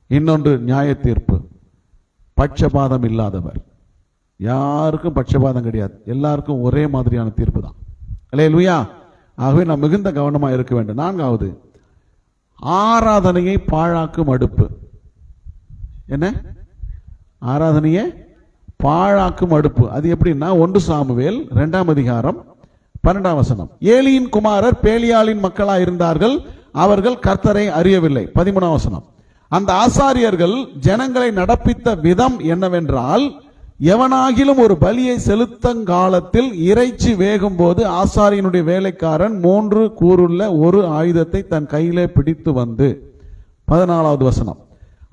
Speaker 1: இன்னொன்று நியாய தீர்ப்பு. பட்சபாதம் இல்லாதவர். யாருக்கும் பட்சபாதம் கிடையாது. எல்லாருக்கும் ஒரே மாதிரியான தீர்ப்பு தான். அல்லேலூயா. ஆகவே நாம் மிகுந்த கவனமா இருக்க வேண்டும். 4வது, ஆராதனையை பாழாக்கும் அடுப்பு. என்ன? ஆராதனையை பாழாக்கும் அடுப்பு. அது எப்படின்னா 1 சாமுவேல் 2ஆம் அதிகாரம் 12ஆம் வசனம். ஏலியின் குமாரர் பேலியாளின் மக்களா இருந்தார்கள், அவர்கள் கர்த்தரை அறியவில்லை. 13ஆம் வசனம். அந்த ஆசாரியர்கள் ஜனங்களை நடப்பித்த விதம் என்னவென்றால், எவனாகிலும் ஒரு பலியை செலுத்தங்காலத்தில் இறைச்சி வேகும் போது ஆசாரியனுடைய வேலைக்காரன் 3 கூறுள்ள ஒரு ஆயுதத்தை தன் கையிலே பிடித்து வந்து. 14வது வசனம்.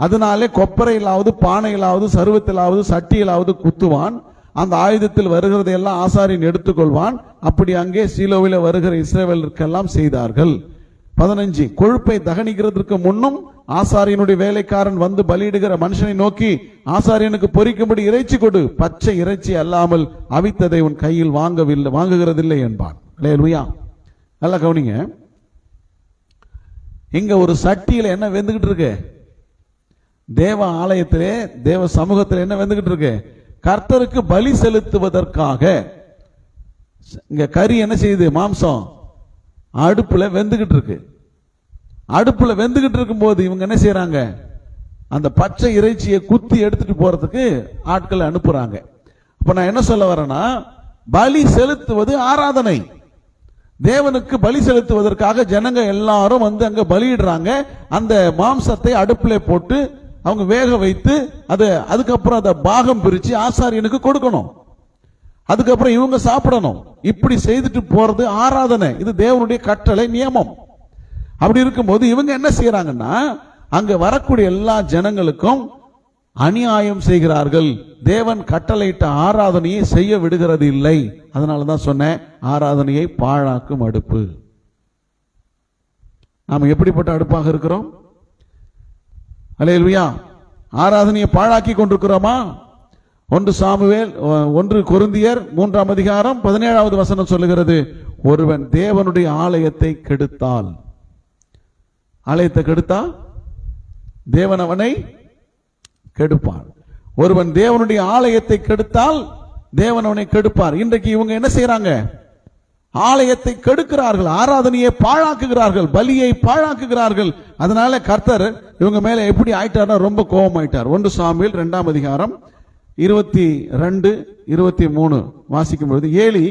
Speaker 1: அதனாலே கொப்பரையிலாவது பானையிலாவது சருவத்திலாவது சட்டியிலாவது குத்துவான். அந்த ஆயுதத்தில் வருகிறதையெல்லாம் ஆசாரியன் எடுத்துக்கொள்வான். அப்படி அங்கே சீலோவில வருகிற இஸ்ரவேலருக்கெல்லாம் செய்தார்கள். 15, கொழுப்பை தகனிக்கிறதுக்கு முன்னும் ஆசாரியனுடைய வேலைக்காரன் வந்து பலியிடுகிற மனுஷனை நோக்கி, ஆசாரியனுக்கு பொரிக்கும்படி இறைச்சி கொடு, பச்சை இறைச்சி அல்லாமல் அவித்ததை உன் கையில் வாங்குகிறதில்லை என்பான். அல்லேலூயா. நல்லா கவனிங்க. இங்க ஒரு சட்டியில என்ன வெந்துகிட்டு இருக்கு? தேவ ஆலயத்திலே, தேவ சமூகத்தில் என்ன வெந்துகிட்டு இருக்கு? கர்த்தருக்கு பலி செலுத்துவதற்காக இங்க கறி என்ன செய்யுது? மாம்சம் அடுப்புல வெந்துகிட்டு இருக்கு. அடுப்புல வெந்துகிட்டு இருக்கும் போது இவங்க என்ன செய்யறாங்க? அந்த பச்சை இறைச்சியை குத்தி எடுத்துட்டு போறதுக்கு ஆட்களை அனுப்புறாங்க. இப்ப நான் என்ன சொல்ல வரேன்னா, பலி செலுத்துவது ஆராதனை. தேவனுக்கு பலி செலுத்துவதற்காக ஜனங்க எல்லாரும் வந்து அங்க பலியிடுறாங்க. அந்த மாம்சத்தை அடுப்புல போட்டு அவங்க வேக வைத்து அதுக்கப்புறம் அதை பாகம் பிரிச்சு ஆசாரியனுக்கு கொடுக்கணும். அதுக்கப்புறம் இவங்க சாப்பிடணும். இப்படி செய்துட்டு போறது ஆராதனை. இது தேவனுடைய கட்டளை, நியமம். அப்படி இருக்கும்போது இவங்க என்ன செய்யறாங்கன்னா, அங்க வரக்கூடிய எல்லா ஜனங்களுக்கும் அநியாயம் செய்கிறார்கள். தேவன் கட்டளையிட்ட ஆராதனையை செய்ய விடுகிறது இல்லை. அதனாலதான் சொன்னேன், ஆராதனையை பாழாக்கும் அடுப்பு. நாம எப்படிப்பட்ட அடுப்பாக இருக்கிறோம்? அல்லேலூயா. ஆராதனையை பாழாக்கி கொண்டிருக்கிறோமா? 1 சாமுவேல் 1 கொரிந்தியர் 3ஆம் அதிகாரம் 17வது வசனம் சொல்லுகிறது, ஒருவன் தேவனுடைய ஆலயத்தை கெடுத்தால், ஆலயத்தை கெடுத்தா தேவன் அவனை கெடுப்பார். ஒருவன் தேவனுடைய ஆலயத்தை கெடுத்தால் தேவன் அவனை கெடுப்பார். இன்றைக்கு இவங்க என்ன செய்யறாங்க? ஆலயத்தை கெடுக்கிறார்கள், ஆராதனையை பாழாக்குகிறார்கள், பலியை பாழாக்குகிறார்கள். அதனால கர்த்தர் இவங்க மேல எப்படி ஆயிட்டார்னா ரொம்ப கோபம் ஆயிட்டார். 1 சாமுவேல் 2ஆம் அதிகாரம் 22, 23 வாசிக்கும் பொழுது, ஏலி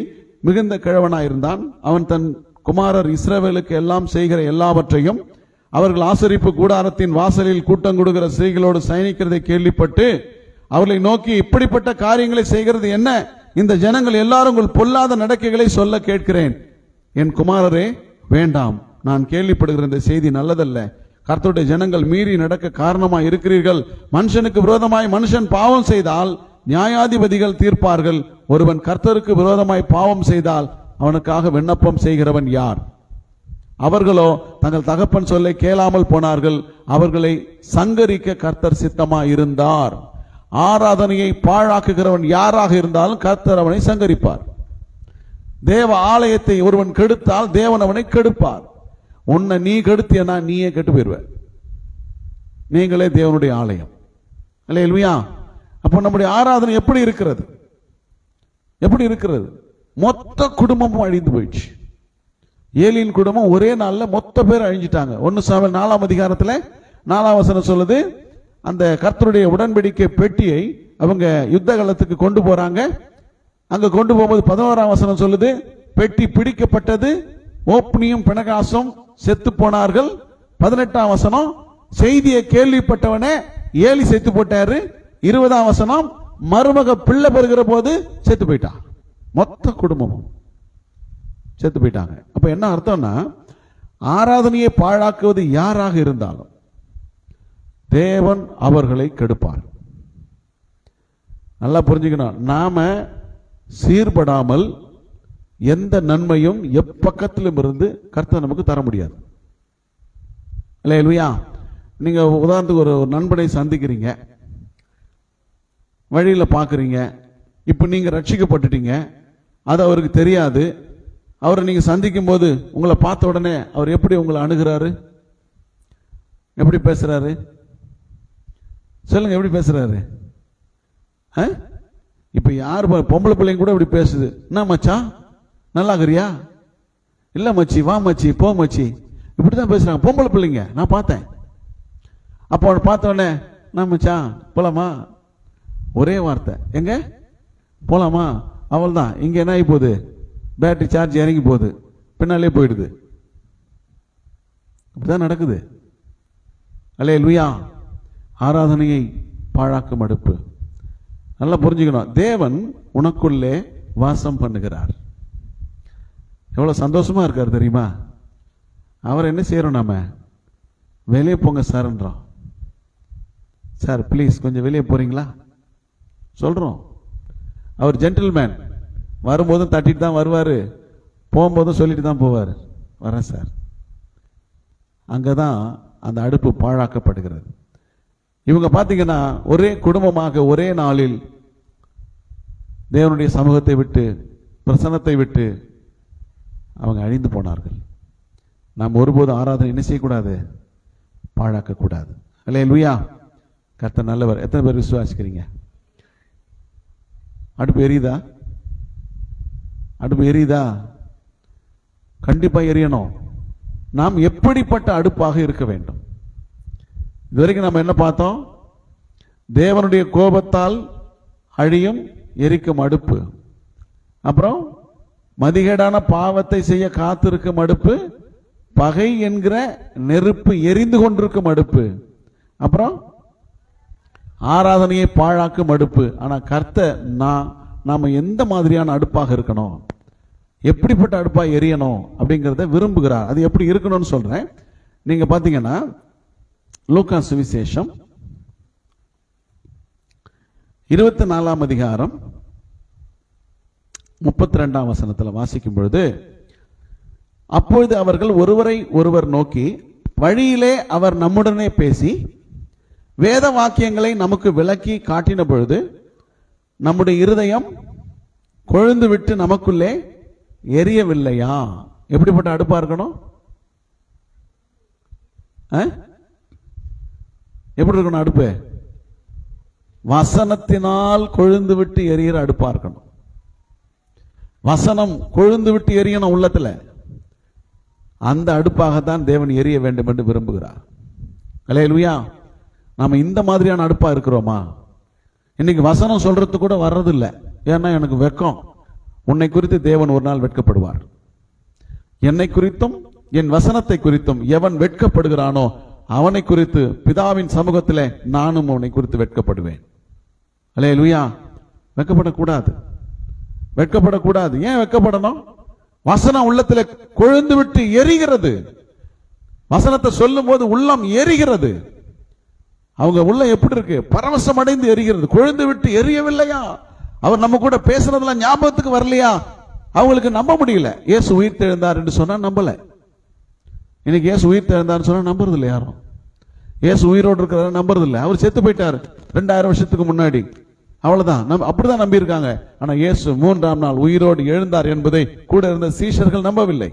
Speaker 1: மிகுந்த கிழவனாயிருந்தான். அவன் தன் குமாரர் இஸ்ரவேலுக்கு எல்லாம் செய்கிற எல்லாவற்றையும் அவர்கள் ஆசரிப்பு கூடாரத்தின் வாசலில் கூட்டம் கொடுக்கிற ஸ்திரீகளோடு சயனிக்கிறதை கேள்விப்பட்டு அவர்களை நோக்கி, இப்படிப்பட்ட காரியங்களை செய்கிறது என்ன? இந்த ஜனங்கள் எல்லாரும் உங்கள் பொல்லாத நடக்கைகளை சொல்ல கேட்கிறேன். என் குமாரரே வேண்டாம், நான் கேள்விப்படுகிற இந்த செய்தி நல்லதல்ல. கர்த்தருடைய ஜனங்கள் மீறி நடக்க காரணமாய் இருக்கிறீர்கள். மனுஷனுக்கு விரோதமாய் மனுஷன் பாவம் செய்தால் நியாயாதிபதிகள் தீர்ப்பார்கள். ஒருவன் கர்த்தருக்கு விரோதமாய் பாவம் செய்தால் அவனுக்காக விண்ணப்பம் செய்கிறவன் யார்? அவர்களோ தங்கள் தகப்பன் சொல்லை கேளாமல் போனார்கள். அவர்களை சங்கரிக்க கர்த்தர் சித்தமாய் இருந்தார். ஆராதனையை பாழாக்குகிறவன் யாராக இருந்தாலும் கர்த்தர் அவனை சங்கரிப்பார். தேவ ஆலயத்தை ஒருவன் கெடுத்தால் தேவன் அவனை கெடுப்பார். உன்னை நீ கெடுத்தியனா நீயே கெட்டு போயிருவ. நீங்களே தேவனுடைய ஆலயம். அல்லேலூயா. அப்போ நம்முடைய ஆராதனை எப்படி இருக்கிறது? எப்படி இருக்கிறது? மொத்த குடும்பமும் அழிந்து போயிடுச்சு. ஏலியின் குடும்பம் ஒரே நாள்ல மொத்த பேர் அழிஞ்சிட்டாங்க. 1 சாமுவேல் 4ஆம் அதிகாரத்துல 4ஆம் வசனம் சொல்லுது, அந்த கர்த்தருடைய உடன்படிக்கை பெட்டியை அவங்க யுத்த காலத்துக்கு கொண்டு போறாங்க. அங்க கொண்டு போகும்போது 11ஆம் வசனம் சொல்லுது, பெட்டி பிடிக்கப்பட்டது, ஓப்னியும் பினகாசும் செத்து போனார்கள். 18ஆம் வசனம், செய்தியை கேள்விப்பட்டவனே ஏலி செத்து போட்டாரு. 20ஆம் வசனம், மருமக பிள்ளை பெறுகிற போது செத்து போயிட்டான். மொத்த குடும்பமும் செத்து போயிட்டாங்க. அப்ப என்ன அர்த்தம்னா, ஆராதனையை பாழாக்குவது யாராக இருந்தாலும் தேவன் அவர்களை கெடுப்பார். நல்லா புரிஞ்சுக்கணும். நாம சீர்படாமல் எந்த நன்மையும் எப்பக்கத்திலும் இருந்து கர்த்தர் நமக்கு தர முடியாது. அல்லேலூயா. நீங்க உதாரணத்துக்கு ஒரு நண்பனை சந்திக்கிறீங்க, வழியில பாக்குறீங்க, இப்ப நீங்க ரட்சிக்கப்பட்டுட்டீங்க, அது அவருக்கு தெரியாது. அவரை நீங்க சந்திக்கும் போது உங்களை பார்த்த உடனே அவர் எப்படி உங்களை அணுகிறாரு? எப்படி பேசுறாரு? சொல்லுங்க, எப்படி பேசுறாரு? இப்ப யாரு பொம்பளை பிள்ளைங்க கூட இப்படி பேசுது. என்ன மச்சான், நல்லா இருக்கிறியா? இல்ல மச்சி, வா மச்சி, போ மச்சி, இப்படிதான் பேசுறாங்க பொம்பளை பிள்ளைங்க. நான் பார்த்தேன். அப்போ அவனை பார்த்த உடனே, நான் மச்சான் போலாமா? ஒரே வார்த்தை, எங்க போலாமா? அவள் தான். இங்க என்ன ஆகி போகுது? பேட்டரி சார்ஜ் இறங்கி போகுது, பின்னாலே போயிடுது. அப்படிதான் நடக்குது. அல்லேலூயா. ஆராதனையை பாழாக்கும் அடுப்பு. நல்லா புரிஞ்சுக்கணும். தேவன் உனக்குள்ளே வாசம் பண்ணுகிறார். எவ்வளவு சந்தோஷமா இருக்காரு தெரியுமா? அவர் என்ன செய்யறோம்? நாம வெளியே போங்க சார்ன்றோம். சார் பிளீஸ் கொஞ்சம் வெளியே போறீங்களா சொல்றோம். அவர் ஜென்டில்மேன். வரும்போதும் தட்டிட்டு தான் வருவாரு, போகும்போதும் சொல்லிட்டு தான் போவார், வரேன் சார். அங்கதான் அந்த அடுப்பு பாழாக்கப்படுகிறது. இவங்க பாத்தீங்கன்னா ஒரே குடும்பமாக ஒரே நாளில் தேவனுடைய சமூகத்தை விட்டு, பிரசன்னத்தை விட்டு அவங்க அழிந்து போனார்கள். நாம் ஒருபோதும் ஆராதனை என்ன செய்யக்கூடாது? பாழாக்க கூடாது. அல்லேலூயா. கர்த்தர் நல்லவர். எத்தனை பேர் விசுவாசிக்கிறீங்க? அடுப்பு எரியுதா? அடுப்பு எரியுதா? கண்டிப்பா எரியணும். நாம் எப்படிப்பட்ட அடுப்பாக இருக்க வேண்டும்? இதுவரைக்கும் நம்ம என்ன பார்த்தோம்? தேவனுடைய கோபத்தால் அழியும் எரிக்கும் அடுப்பு, அப்புறம் மதிகேடான பாவத்தை செய்ய காத்திருக்கும் அடுப்பு, பகை என்கிற நெருப்பு எரிந்து கொண்டிருக்கும் அடுப்பு, அப்புறம் ஆராதனையை பாழாக்கும் அடுப்பு. ஆனா கர்த்தர் நாம எந்த மாதிரியான அடுப்பாக இருக்கணும், எப்படிப்பட்ட அடுப்பா எரியணும் அப்படிங்கறத விரும்புகிறார். அது எப்படி இருக்கணும்னு சொல்றேன். நீங்க பாத்தீங்கன்னா லூக்கா சுவிசேஷம் 24ஆம் அதிகாரம் 32ஆம் வசனத்துல வாசிக்கும் பொழுது, அப்பொழுது அவர்கள் ஒருவரை ஒருவர் நோக்கி, வழியிலே அவர் நம்முடனே பேசி வேத வாக்கியங்களை நமக்கு விளக்கி காட்டின பொழுது நம்முடைய இருதயம் கொழுந்து விட்டு நமக்குள்ளே எரியவில்லையா? எப்படிப்பட்ட அடுப்பா இருக்கணும்? எப்படி இருக்கணும் அடுப்பு? வசனத்தினால் கொழுந்து விட்டு எரிகிற அடுப்பா இருக்கணும். வசனம் கொழுந்து விட்டு எரியணும் உள்ளத்துல. அந்த அடுப்பாகத்தான் தேவன் எரிய வேண்டும் என்று விரும்புகிறார். அல்லேலூயா. நாம இந்த மாதிரியான அடுப்பா இருக்கிறோமா? இன்னைக்கு வசனம் சொல்றது கூட வர்றதில்லை. ஏன்னா எனக்கு வெட்கம். உன்னை குறித்து தேவன் ஒரு நாள் வெட்கப்படுவார். என்னை குறித்தும் என் வசனத்தை குறித்தும் எவன் வெட்கப்படுகிறானோ அவனை குறித்து பிதாவின் சமூகத்திலே நானும் அவனை குறித்து வெட்கப்படுவேன். அல்லேலூயா. வெட்கப்படக்கூடாது, வெட்கப்படக்கூடாது. ஏன் வெட்கப்படணும்? வசனம் உள்ளத்துல கொழுந்து விட்டு எரிகிறது. வசனத்தை சொல்லும் போது உள்ளம் எரிகிறது. அவங்க உள்ள எப்படி இருக்கு? பரவசம் அடைந்து எரிகிறது. கொழுந்து விட்டு எரியவில்லையா? அவர் நம்ம கூட பேசுறதுலாம் ஞாபகத்துக்கு வரலையா? அவங்களுக்கு நம்ப முடியல. இயேசு உயிர் தெழுந்தார் என்று சொன்னா நம்பல. இன்னைக்கு இயேசு உயிர் தெழுந்தார் சொன்னா நம்புறது இல்லை யாரும். இயேசு உயிரோடு இருக்கிற நம்புறது இல்லை. அவர் செத்து போயிட்டார் 2000 வருஷத்துக்கு முன்னாடி, அவ்வளவுதான். அப்படிதான் நம்பி இருக்காங்க. ஆனா இயேசு 3ஆம் நாள் உயிரோடு எழுந்தார் என்பதை கூட இருந்த சீஷர்கள் நம்பவில்லை.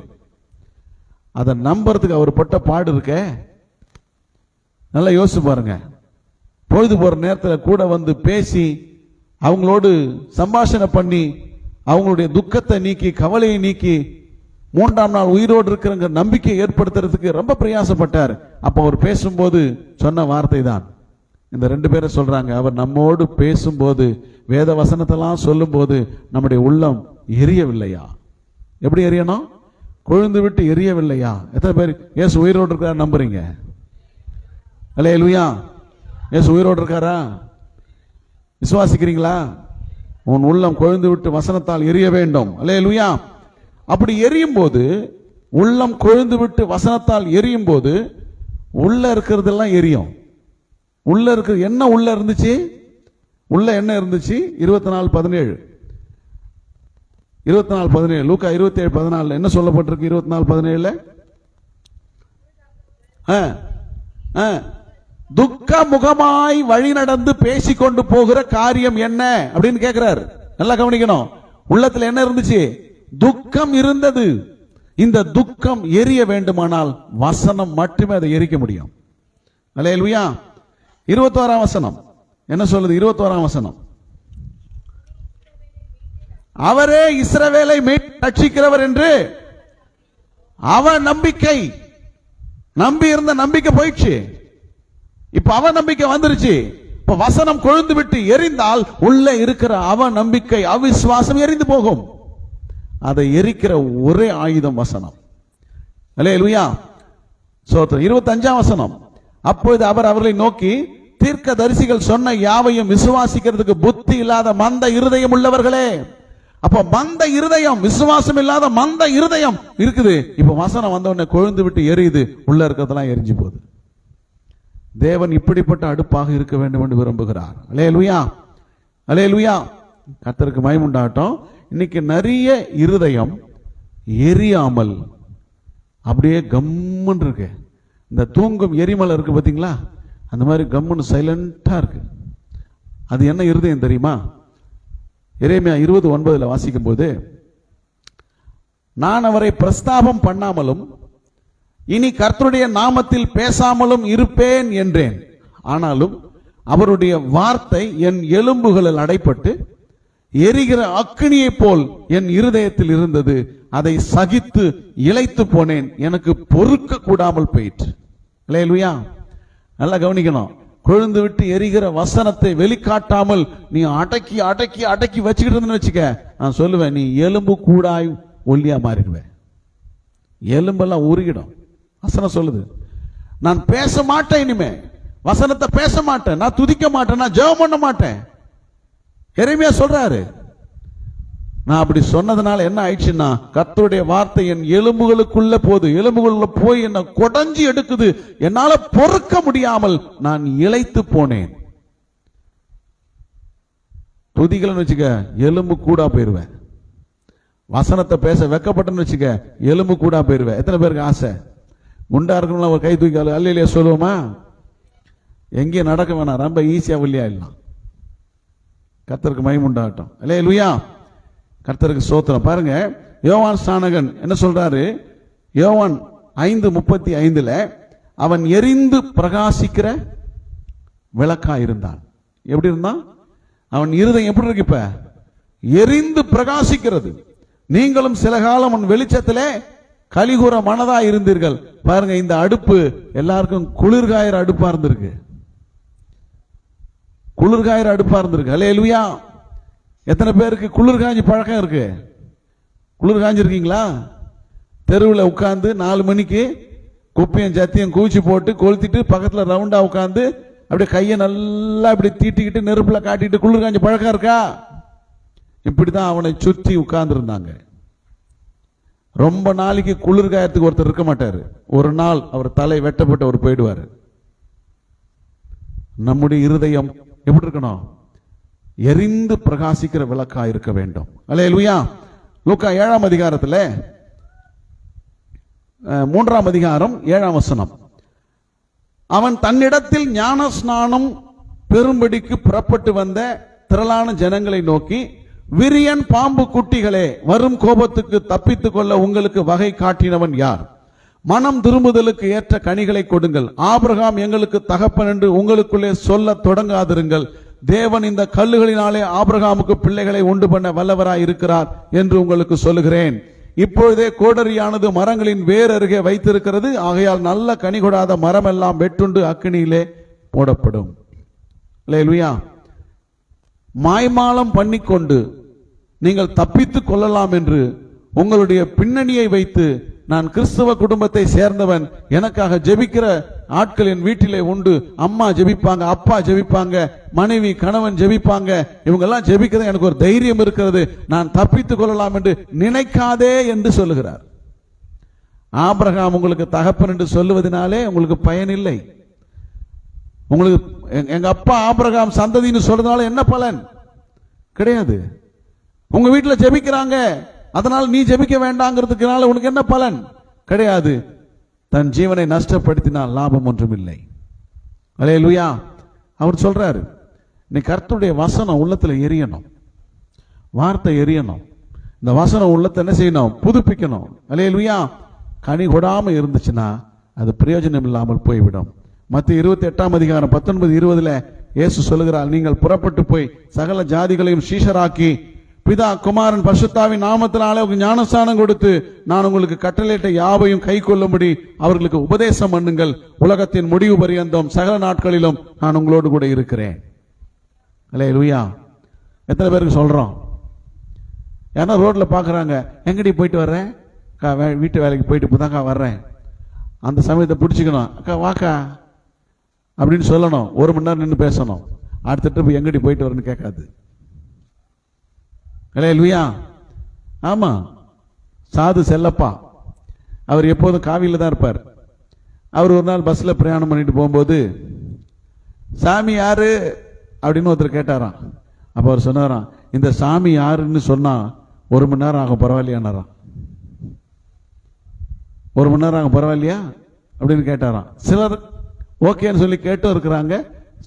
Speaker 1: அதை நம்புறதுக்கு அவர் பட்ட பாடு இருக்க நல்லா யோசிச்சு பாருங்க. பொழுது போற நேரத்தில் கூட வந்து பேசி அவங்களோடு சம்பாஷணை பண்ணி அவங்களுடைய துக்கத்தை நீக்கி கவலையை நீக்கி 3ஆம் நாள் உயிரோடு இருக்கிற நம்பிக்கையை ஏற்படுத்துறதுக்கு ரொம்ப பிரயாசப்பட்டார். அப்ப அவர் பேசும்போது சொன்ன வார்த்தை தான் இந்த 2 பேரை சொல்றாங்க. அவர் நம்மோடு பேசும்போது வேத வசனத்தெல்லாம் சொல்லும் போது நம்முடைய உள்ளம் எரியவில்லையா? எப்படி எரியணும்? கொழுந்து விட்டு எரியவில்லையா? எத்தனை பேர் இயேசு உயிரோடு இருக்கிறார் நம்புறீங்க? அல்லேலூயா. இயேசு உயிரோடு இருக்காரா? விசுவாசிக்கிறீங்களா? உன் உள்ளம் கொழுந்து விட்டு வசனத்தால் எரிய வேண்டும். அல்லேலூயா. அப்படி எரியும் போது, உள்ளம் கொழுந்து விட்டு வசனத்தால் எரியும் போது உள்ள இருக்கிறதெல்லாம் எரியும். உள்ள இருக்கு என்ன? உள்ள இருந்துச்சு, உள்ள என்ன இருந்துச்சு? 24:17 லூக்கா 27:14 என்ன சொல்லப்பட்டிருக்கு? 24:17 துக்க முகமாய் வழி நடந்து பேசிக்கொண்டு போகிற காரியம் என்ன அப்படின்னு கேட்கிறார். நல்லா கவனிக்கணும். உள்ளத்துல என்ன இருந்துச்சு? துக்கம் இருந்தது. இந்த துக்கம் எரிய வேண்டுமானால் வசனம் மட்டுமே அதை எரிக்க முடியும். அல்லேலூயா. 21ஆம் வசனம் என்ன சொல்லுது? 21ஆம் வசனம், அவரே இஸ்ரவேலை ரட்சிக்கிறவர் என்று அவ நம்பிக்கை. நம்பி இருந்த நம்பிக்கை போயிடுச்சு, இப்ப அவ நம்பிக்கை வந்துருச்சு. இப்ப வசனம் கொழுந்து விட்டு எரிந்தால் உள்ள இருக்கிற அவ நம்பிக்கை, அவிசுவாசம் எரிந்து போகும். அதை எரிக்கிற ஒரே ஆயுதம் வசனம். அல்லேலூயா. 25ஆம் வசனம், அப்பொழுது அவர் அவர்களை நோக்கி, தீர்க்க தரிசிகள் சொன்ன யாவையும் விசுவாசிக்கிறதுக்கு புத்தி இல்லாத மந்த இருதயம் உள்ளவர்களே. அப்ப மந்த இருதயம், விசுவாசம் இல்லாத மந்த இருதயம் இருக்குது. இப்ப வசனம் வந்த உடனே கொழுந்து விட்டு எரியுது, உள்ள இருக்கிறதெல்லாம் எரிஞ்சு போகுது. தேவன் இப்படிப்பட்ட அடுப்பாக இருக்க வேண்டும் என்று விரும்புகிறார். அல்லேலூயா. அல்லேலூயா. கர்த்தருக்கு மகிமை உண்டாகட்டும். இன்னைக்கு நிறைய இருதயம் எரியாமல் அப்படியே கம்முன்னு இருக்கு. இந்த தூங்கும் எரிமலை இருக்கு பாத்தீங்களா, அந்த மாதிரி கம்முன்னு சைலண்டா இருக்கு. அது என்ன இருதயம் தெரியுமா? எரேமியா 20:9 வாசிக்கும் போது, நான் அவரை பிரஸ்தாபம் பண்ணாமலும் இனி கர்த்தருடைய நாமத்தில் பேசாமலும் இருப்பேன் என்றேன். ஆனாலும் அவருடைய வார்த்தை என் எலும்புகளில் அடைப்பட்டு எரிகிற அக்கினியை போல் என் இருதயத்தில் இருந்தது. அதை சகித்து இளைத்து போனேன், எனக்கு பொறுக்க கூடாமல் போயிற்று. அல்லேலூயா. நல்லா கவனிக்கணும். கொழுந்து விட்டு எரிகிற வசனத்தை வெளிக்காட்டாமல் நீ அடக்கி அடக்கி அடக்கி வச்சுக்கிட்டு இருந்தேன்னு வச்சுக்க, நான் சொல்லுவேன், நீ எலும்பு கூடாய் ஒல்லியா மாறிடுவேன். எலும்பெல்லாம் உருகிடும். வசனம் சொல்லுது, நான் பேச மாட்டேன், இனிமே வசனத்தை பேச மாட்டேன், நான் துதிக்க மாட்டேன், நான் ஜெபம் பண்ண மாட்டேன். எரேமியா சொல்றாரு. நான் அப்படி சொன்னதுனால என்ன ஆயிடுச்சுன்னா, கர்த்தருடைய வார்த்தை என் எலும்புகளுக்குள்ள போது, எலும்புகளுக்குள்ள போய் என்ன கொடைஞ்சி எடுக்குது. என்னால பொறுக்க முடியாமல் நான் இளைத்து போனேன். துதிக்கலன்னு வச்சுக்க, எலும்பு கூடா போயிருவேன். வசனத்தை பேச வெக்கப்பட்டன்னு வச்சுக்க, எலும்பு கூடா போயிருவேன். எத்தனை பேருக்கு ஆசை? குண்டா இருக்கணும்னா ஒரு கை தூக்கி அல்லேலூயா சொல்லுவோமா? எங்கேயும் நடக்க வேணாம், ரொம்ப ஈஸியா வெளியா இல்லலாம். கர்த்தருக்கு மகிமை உண்டாகட்டும். அல்லேலூயா. கர்த்தருக்கு ஸ்தோத்திரம். பாருங்க, யோவான் ஸ்நானகன் என்ன சொல்றாரு? யோவான் 5:35 அவன் எரிந்து பிரகாசிக்கிற விளக்கா இருந்தான். எப்படி இருந்தான்? அவன் இருதயம் எப்படி இருக்கு? இப்ப எரிந்து பிரகாசிக்கிறது. நீங்களும் சில காலம் உன் வெளிச்சத்திலே கலிகூற மனதா இருந்தீர்கள். பாருங்க, இந்த அடுப்பு எல்லாருக்கும் குளிர்காயிற அடுப்பா இருந்திருக்கு. குளிர்காயிற அடுப்பா இருந்திருக்கு. அல்லேலூயா. எத்தனை பேருக்கு குளிர் காஞ்சி பழக்கம் இருக்கு? குளிர் காஞ்சிருக்கீங்களா? தெருவில் உட்கார்ந்து 4 மணிக்கு குப்பையும் சத்தியம் கூச்சி போட்டு கொளுத்திட்டு பக்கத்தில் ரவுண்டா உட்கார்ந்து அப்படியே கையை நல்லா இப்படி தீட்டிக்கிட்டு நெருப்புல காட்டிட்டு குளிர் காஞ்சி பழக்கம் இருக்கா? இப்படிதான் அவனை சுற்றி உட்கார்ந்து இருந்தாங்க. ரொம்ப நாளைக்கு குளிர் காயத்துக்கு ஒருத்தர் இருக்க மாட்டாரு. ஒரு நாள் அவர் தலை வெட்டப்பட்டு அவர் போயிடுவாரு. நம்முடைய இருதயம் எப்படி இருக்கணும்? எரிந்து பிரகாசிக்கிற விளக்கா இருக்க வேண்டும். அல்லேலூயா. லூக்கா 7ஆம் அதிகாரத்தில் 3ஆம் அதிகாரம் 7ஆம் வசனம், அவன் தன்னிடத்தில் ஞான ஸ்நானம் பெரும்படிக்கு புறப்பட்டு வந்த திரளான ஜனங்களை நோக்கி, விரியன் பாம்பு குட்டிகளே, வரும் கோபத்துக்கு தப்பித்துக் கொள்ள உங்களுக்கு வகை காட்டினவன் யார்? மனம் திரும்புதலுக்கு ஏற்ற கனிகளை கொடுங்கள். ஆபிரகாம் எங்களுக்கு தகப்பன் என்று உங்களுக்குள்ளே சொல்ல தொடங்காதிருங்கள். தேவன் இந்த கல்லுகளினாலே ஆபிரகாமுக்கு பிள்ளைகளை உண்டு பண்ண வல்லவராய் இருக்கிறார் என்று உங்களுக்கு சொல்லுகிறேன். இப்பொழுதே கோடரியானது மரங்களின் வேர் அருகே வைத்திருக்கிறது. ஆகையால் நல்ல கனி கொடாத மரம் எல்லாம் வெட்டுண்டு அக்கினியிலே போடப்படும். அல்லேலூயா. மாய்மாலம் பண்ணிக்கொண்டு நீங்கள் தப்பித்துக் கொள்ளலாம் என்று உங்களுடைய பின்னணியை வைத்து, நான் கிறிஸ்தவ குடும்பத்தை சேர்ந்தவன், எனக்காக ஜெபிக்கிற ஆட்கள் என் வீட்டிலே உண்டு, அம்மா ஜெபிப்பாங்க, அப்பா ஜெபிப்பாங்க, மனைவி கணவன் ஜெபிப்பாங்க, இவங்க எல்லாம் ஜெபிக்கிறது எனக்கு ஒரு தைரியம் இருக்கிறது, நான் தப்பித்துக் கொள்ளலாம் என்று நினைக்காதே என்று சொல்லுகிறார். ஆபிரகாம் உங்களுக்கு தகப்பன் என்று சொல்லுவதனாலே உங்களுக்கு பயன் இல்லை. உங்களுக்கு எங்க அப்பா ஆபிரகாம் சந்ததின்னு சொல்றதுனால என்ன பலன் கிடையாது. உங்க வீட்டில் ஜெபிக்கிறாங்க, அதனால் நீ ஜெபிக்க வேண்டாங்கிறதுக்குனால உனக்கு என்ன பலன் கிடையாது. தன் ஜீவனை நஷ்டப்படுத்தினால் லாபம் ஒன்றும் இல்லை. அல்லேலூயா. அவர் சொல்றாரு, நீ கர்த்தருடைய வசனம் உள்ளத்துல எரியணும், வார்த்தை எரியணும். இந்த வசனம் உள்ளத்தை என்ன செய்யணும்? புதுப்பிக்கணும். அல்லேலூயா. கனி கொடாம இருந்துச்சுன்னா அது பிரயோஜனம் இல்லாமல் போய்விடும். மத்திய 28ஆம் அதிகாரம் 19-20 இயேசு சொல்லுகிறார், நீங்கள் புறப்பட்டு போய் சகல ஜாதிகளையும் சீஷராக்கி பிதா குமாரன் பரிசுத்தாவின் நாமத்தினாலே ஞானஸ்நானம் கொடுத்து நான் உங்களுக்கு கட்டளையிட்ட யாவையும் கை கொள்ளும்படி அவர்களுக்கு உபதேசம் பண்ணுங்கள். உலகத்தின் முடிவு பரியந்தம் சகல நாட்களிலும் நான் உங்களோடு கூட இருக்கிறேன். அல்லேலூயா. எத்தனை பேருக்கு சொல்றோம்? ஏன்னா ரோட்ல பாக்குறாங்க, எங்கடி போயிட்டு வர்றேன்? வீட்டு வேலைக்கு போயிட்டு இப்பதாக்கா வர்றேன். அந்த சமயத்தை பிடிச்சிக்கணும், அக்கா வாக்கா அப்படின்னு சொல்லணும். 1 மணி நேரம் நின்று பேசணும். அடுத்த ட்ரிப் எங்கடி போயிட்டு வரேன்னு கேட்காது. அல்லேலூயா. ஆமா. சாது செல்லப்பா அவர் எப்போதும் காவியில தான் இருப்பார். அவர் ஒரு நாள் பஸ்ல பிரயாணம் பண்ணிட்டு போகும்போது, சாமி யாரு அப்படின்னு ஒருத்தர் கேட்டாராம். அப்ப அவர் சொன்னாராம், இந்த சாமி யாருன்னு சொன்னா 1 மணி நேரம் ஆகும், பரவாயில்லையானாராம். 1 மணி நேரம் ஆகும் பரவாயில்லையா அப்படின்னு கேட்டாராம். சிலர் ஓகேன்னு சொல்லி கேட்டும் இருக்கிறாங்க,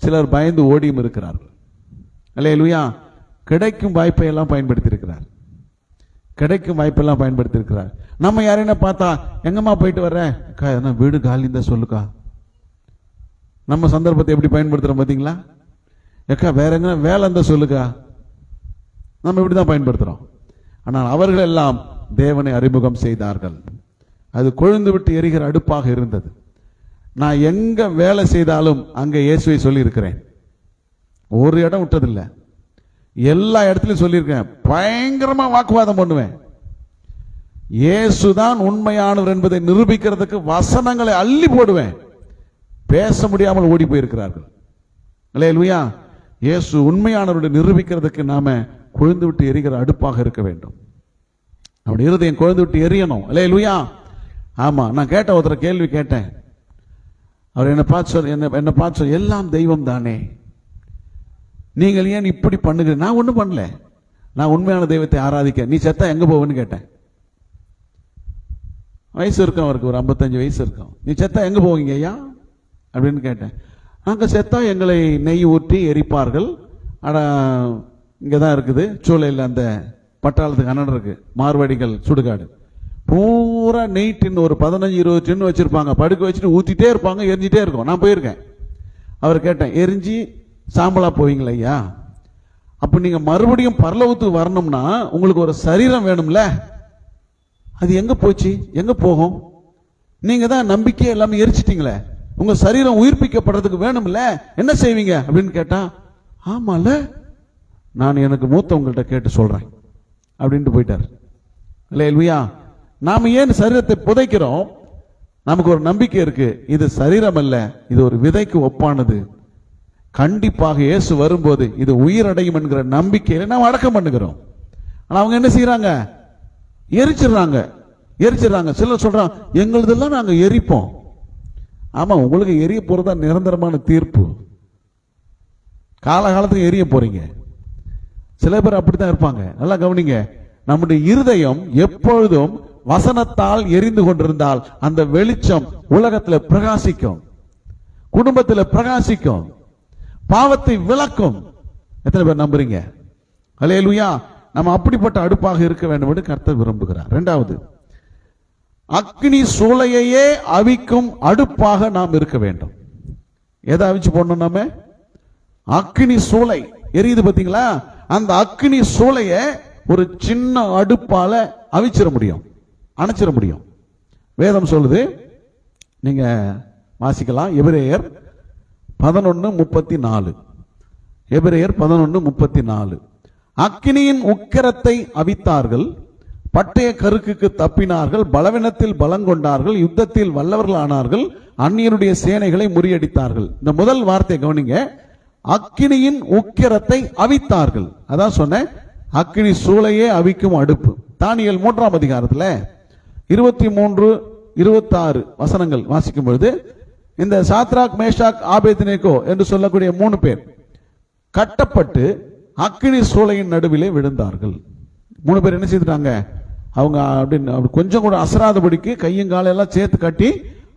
Speaker 1: சிலர் பயந்து ஓடியும் இருக்கிறார்கள். அல்லேலூயா. கிடைக்கும் வாய்ப்பை எல்லாம் பயன்படுத்தி இருக்கிறார். கிடைக்கும் வாய்ப்பெல்லாம் பயன்படுத்தி இருக்கிறார். நம்ம யாரையும் பார்த்தா, எங்கம்மா போயிட்டு வர்றேன்? அக்கா வீடு காலி தான் சொல்லுக்கா. நம்ம சந்தர்ப்பத்தை எப்படி பயன்படுத்துறோம் பாத்தீங்களா? அக்கா வேற எங்க வேலை இருந்தா சொல்லுக்கா. நம்ம இப்படிதான் பயன்படுத்துறோம். ஆனால் அவர்கள் எல்லாம் தேவனை அறிமுகம் செய்தார்கள். அது கொழுந்து விட்டு எரிகிற அடுப்பாக இருந்தது. நான் எங்க வேலை செய்தாலும் அங்க இயேசுவை சொல்லி இருக்கிறேன். ஒரு இடம் விட்டதில்லை, எல்லா இடத்துலயும் சொல்லியிருக்கேன். பயங்கரமா வாக்குவாதம் பண்ணுவேன். இயேசுதான் உண்மையானவர் என்பதை நிரூபிக்கிறதுக்கு வசனங்களை அள்ளி போடுவேன். பேச முடியாமல் ஓடி போயிருக்கிறார்கள். அல்லேலூயா. இயேசு உண்மையானவருடைய நிரூபிக்கிறதுக்கு நாம கொழுந்து விட்டு எரிகிற அடுப்பாக இருக்க வேண்டும். அப்படி இருதயம் கொழுந்து விட்டு எரியணும். அல்லேலூயா. ஆமா. நான் கேட்ட ஒருத்தர கேள்வி கேட்டேன். அவர் என்ன பார்த்து சொல் எல்லாம் தெய்வம் தானே, நீங்கள் ஏன் இப்படி பண்ணுகிறீங்க? நான் ஒன்றும் பண்ணல, நான் உண்மையான தெய்வத்தை ஆராதிக்க. நீ செத்தா எங்க போவேன்னு கேட்டேன். வயசு இருக்கும் அவருக்கு, ஒரு 55 வயசு இருக்கும். நீ செத்தா எங்க போவீங்க ஐயா அப்படின்னு கேட்டேன். அங்க செத்தா எங்களை நெய் ஊற்றி எரிப்பார்கள். ஆனா இங்கதான் இருக்குது சூளையில் அந்த பட்டாளத்துக்கு அண்ணன் இருக்கு, மார்வாடிகள் சுடுகாடு. பூரா நெய் டின் ஒரு 15-20 டின் வச்சிருப்பாங்க. படுக்க வச்சுட்டு ஊத்திட்டே இருப்பாங்க, எரிஞ்சிட்டே இருக்கும். நான் போயிருக்கேன். அவர் கேட்டேன், எரிஞ்சு சாம்பலா போவீங்களா ஐயா? அப்ப நீங்க மறுபடியும் பரலோகத்துக்கு வரணும்னா உங்களுக்கு ஒரு சரீரம் வேணும்ல, அது எங்க போச்சு? எங்க போகும்? நீங்க தான் நம்பிக்கை எல்லாமே எரிச்சிட்டீங்களே, உங்க சரீரம் உயிர்ப்பிக்கப்படுறதுக்கு வேணும்ல, என்ன செய்வீங்க அப்படின்னு கேட்டா, ஆமால நான் எனக்கு மூத்தவங்கள்ட்ட கேட்டு சொல்றேன் அப்படின்ட்டு போயிட்டார். அல்லேலூயா. நாம ஏன் சரீரத்தை புதைக்கிறோம்? நமக்கு ஒரு நம்பிக்கை இருக்கு, இது சரீரம் அல்ல, இது ஒரு விதைக்கு ஒப்பானது. கண்டிப்பாக இயேசு வரும்போது இது உயிரடையும் என்கிற நம்பிக்கையில நாம் அடக்கம் பண்ணுகிறோம். ஆனா அவங்க என்ன செய்யறாங்க? எரிச்சிடறாங்க. சிலர் சொல்றாங்க, எங்களுதெல்லாம் நாங்க எரிப்போம். ஆமா, உங்களுக்கு எரிய போறதா நிரந்தரமான தீர்ப்பு. காலகாலத்துக்கு எரிய போறீங்க. சில பேர் அப்படித்தான் இருப்பாங்க. நல்லா கவனிங்க. நம்முடைய இருதயம் எப்பொழுதும் வசனத்தால் எரிந்து கொண்டிருந்தால் அந்த வெளிச்சம் உலகத்தில் பிரகாசிக்கும். குடும்பத்தில் பிரகாசிக்கும், பாவத்தை விளக்கும். எத்தனை பேர் நம்புறீங்க? அல்லேலூயா. நம்ம அப்படிப்பட்ட அடுப்பாக இருக்க வேண்டும் என்று கர்த்தர் விரும்புகிறார். இரண்டாவது, அக்னி சூளையையே அவிக்கும் அடுப்பாக நாம் இருக்க வேண்டும். எதை அவிச்சு போடணும்? நம்ம அக்னி சூளை எரியுது பாத்தீங்களா, அந்த அக்னி சூளைய ஒரு சின்ன அடுப்பால அவிச்சிட முடியும், அணைச்சிட முடியும். வேதம் சொல்லுது, நீங்க வாசிக்கலாம், எபிரேயர் 11:34. எபிரேயர் 11:34. அக்கினியின் உக்கிரத்தை அவித்தார்கள், பட்டய கருக்குக்கு தப்பினார்கள், பலவீனத்தில் பலங்கொண்டார்கள், யுத்தத்தில் வல்லவர்கள் ஆனார்கள், அந்நியருடைய சேனைகளை முறியடித்தார்கள். இந்த முதல் வார்த்தை கவனிங்க, அக்கினியின் உக்கிரத்தை அவித்தார்கள். அதான் சொன்ன அக்கினி சூளையே அவிக்கும் அடுப்பு. தானியேல் 3ஆம் அதிகாரத்தில் 23-26 வசனங்கள் வாசிக்கும் பொழுது, இந்த சாத்ராக், மேஷாக், ஆபேத்நேகோ என்று சொல்லக்கூடிய 3 பேர் கட்டப்பட்டு அக்கினி சூளையின் நடுவிலே விழுந்தார்கள். 3 பேர் என்ன செய்துட்டாங்க? அவங்க அப்படி கொஞ்சம் கூட அசராதபடிக்கு கையும் காலையெல்லாம் சேர்த்து கட்டி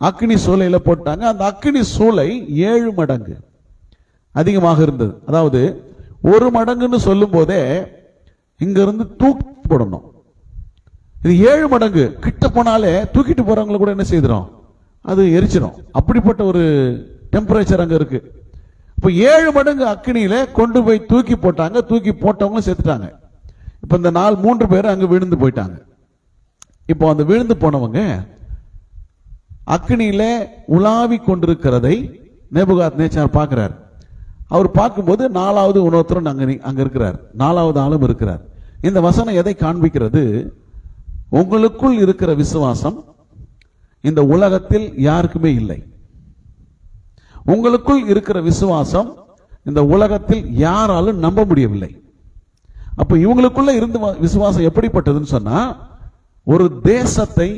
Speaker 1: அக்கினி சூளையில போட்டாங்க. அந்த அக்கினி சூளை 7 மடங்கு அதிகமாக இருந்தது. அதாவது 1 மடங்குன்னு சொல்லும் போதே இங்க இருந்து தூக்கி போடணும். இது 7 மடங்கு. கிட்ட போனாலே தூக்கிட்டு போறவங்களை கூட என்ன செய்திடும்? அது எரிச்சிடும். அப்படிப்பட்ட ஒரு டெம்பரேச்சர் அங்க இருக்கு. இப்ப 7 மடங்கு அக்கினியில கொண்டு போய் தூக்கி போட்டாங்க. தூக்கி போட்டவங்களும் செத்துட்டாங்க. இப்ப இந்த 3 பேர் அங்க விழுந்து போயிட்டாங்க. இப்போ அந்த விழுந்து போனவங்க அக்கினியில உலாவி கொண்டிருக்கிறதை நேபுகாத்நேச்சார் பார்க்கிறார். அவர் பார்க்கும்போது 4வது இன்னொருத்தர் அங்க இருக்கிறார், 4வது ஆளும் இருக்கிறார். இந்த வசனம் எதை காண்பிக்கிறது? உங்களுக்குள் இருக்கிற விசுவாசம் இந்த உலகத்தில் யாருக்குமே இல்லை. உங்களுக்குள் இருக்கிற விசுவாசம் இந்த உலகத்தில் யாராலும் நம்ப முடியவில்லை. அப்ப இவங்களுக்குள்ள இருந்த விசுவாசம் எப்படிப்பட்டதுன்னு சொன்னா, ஒரு தேசத்தை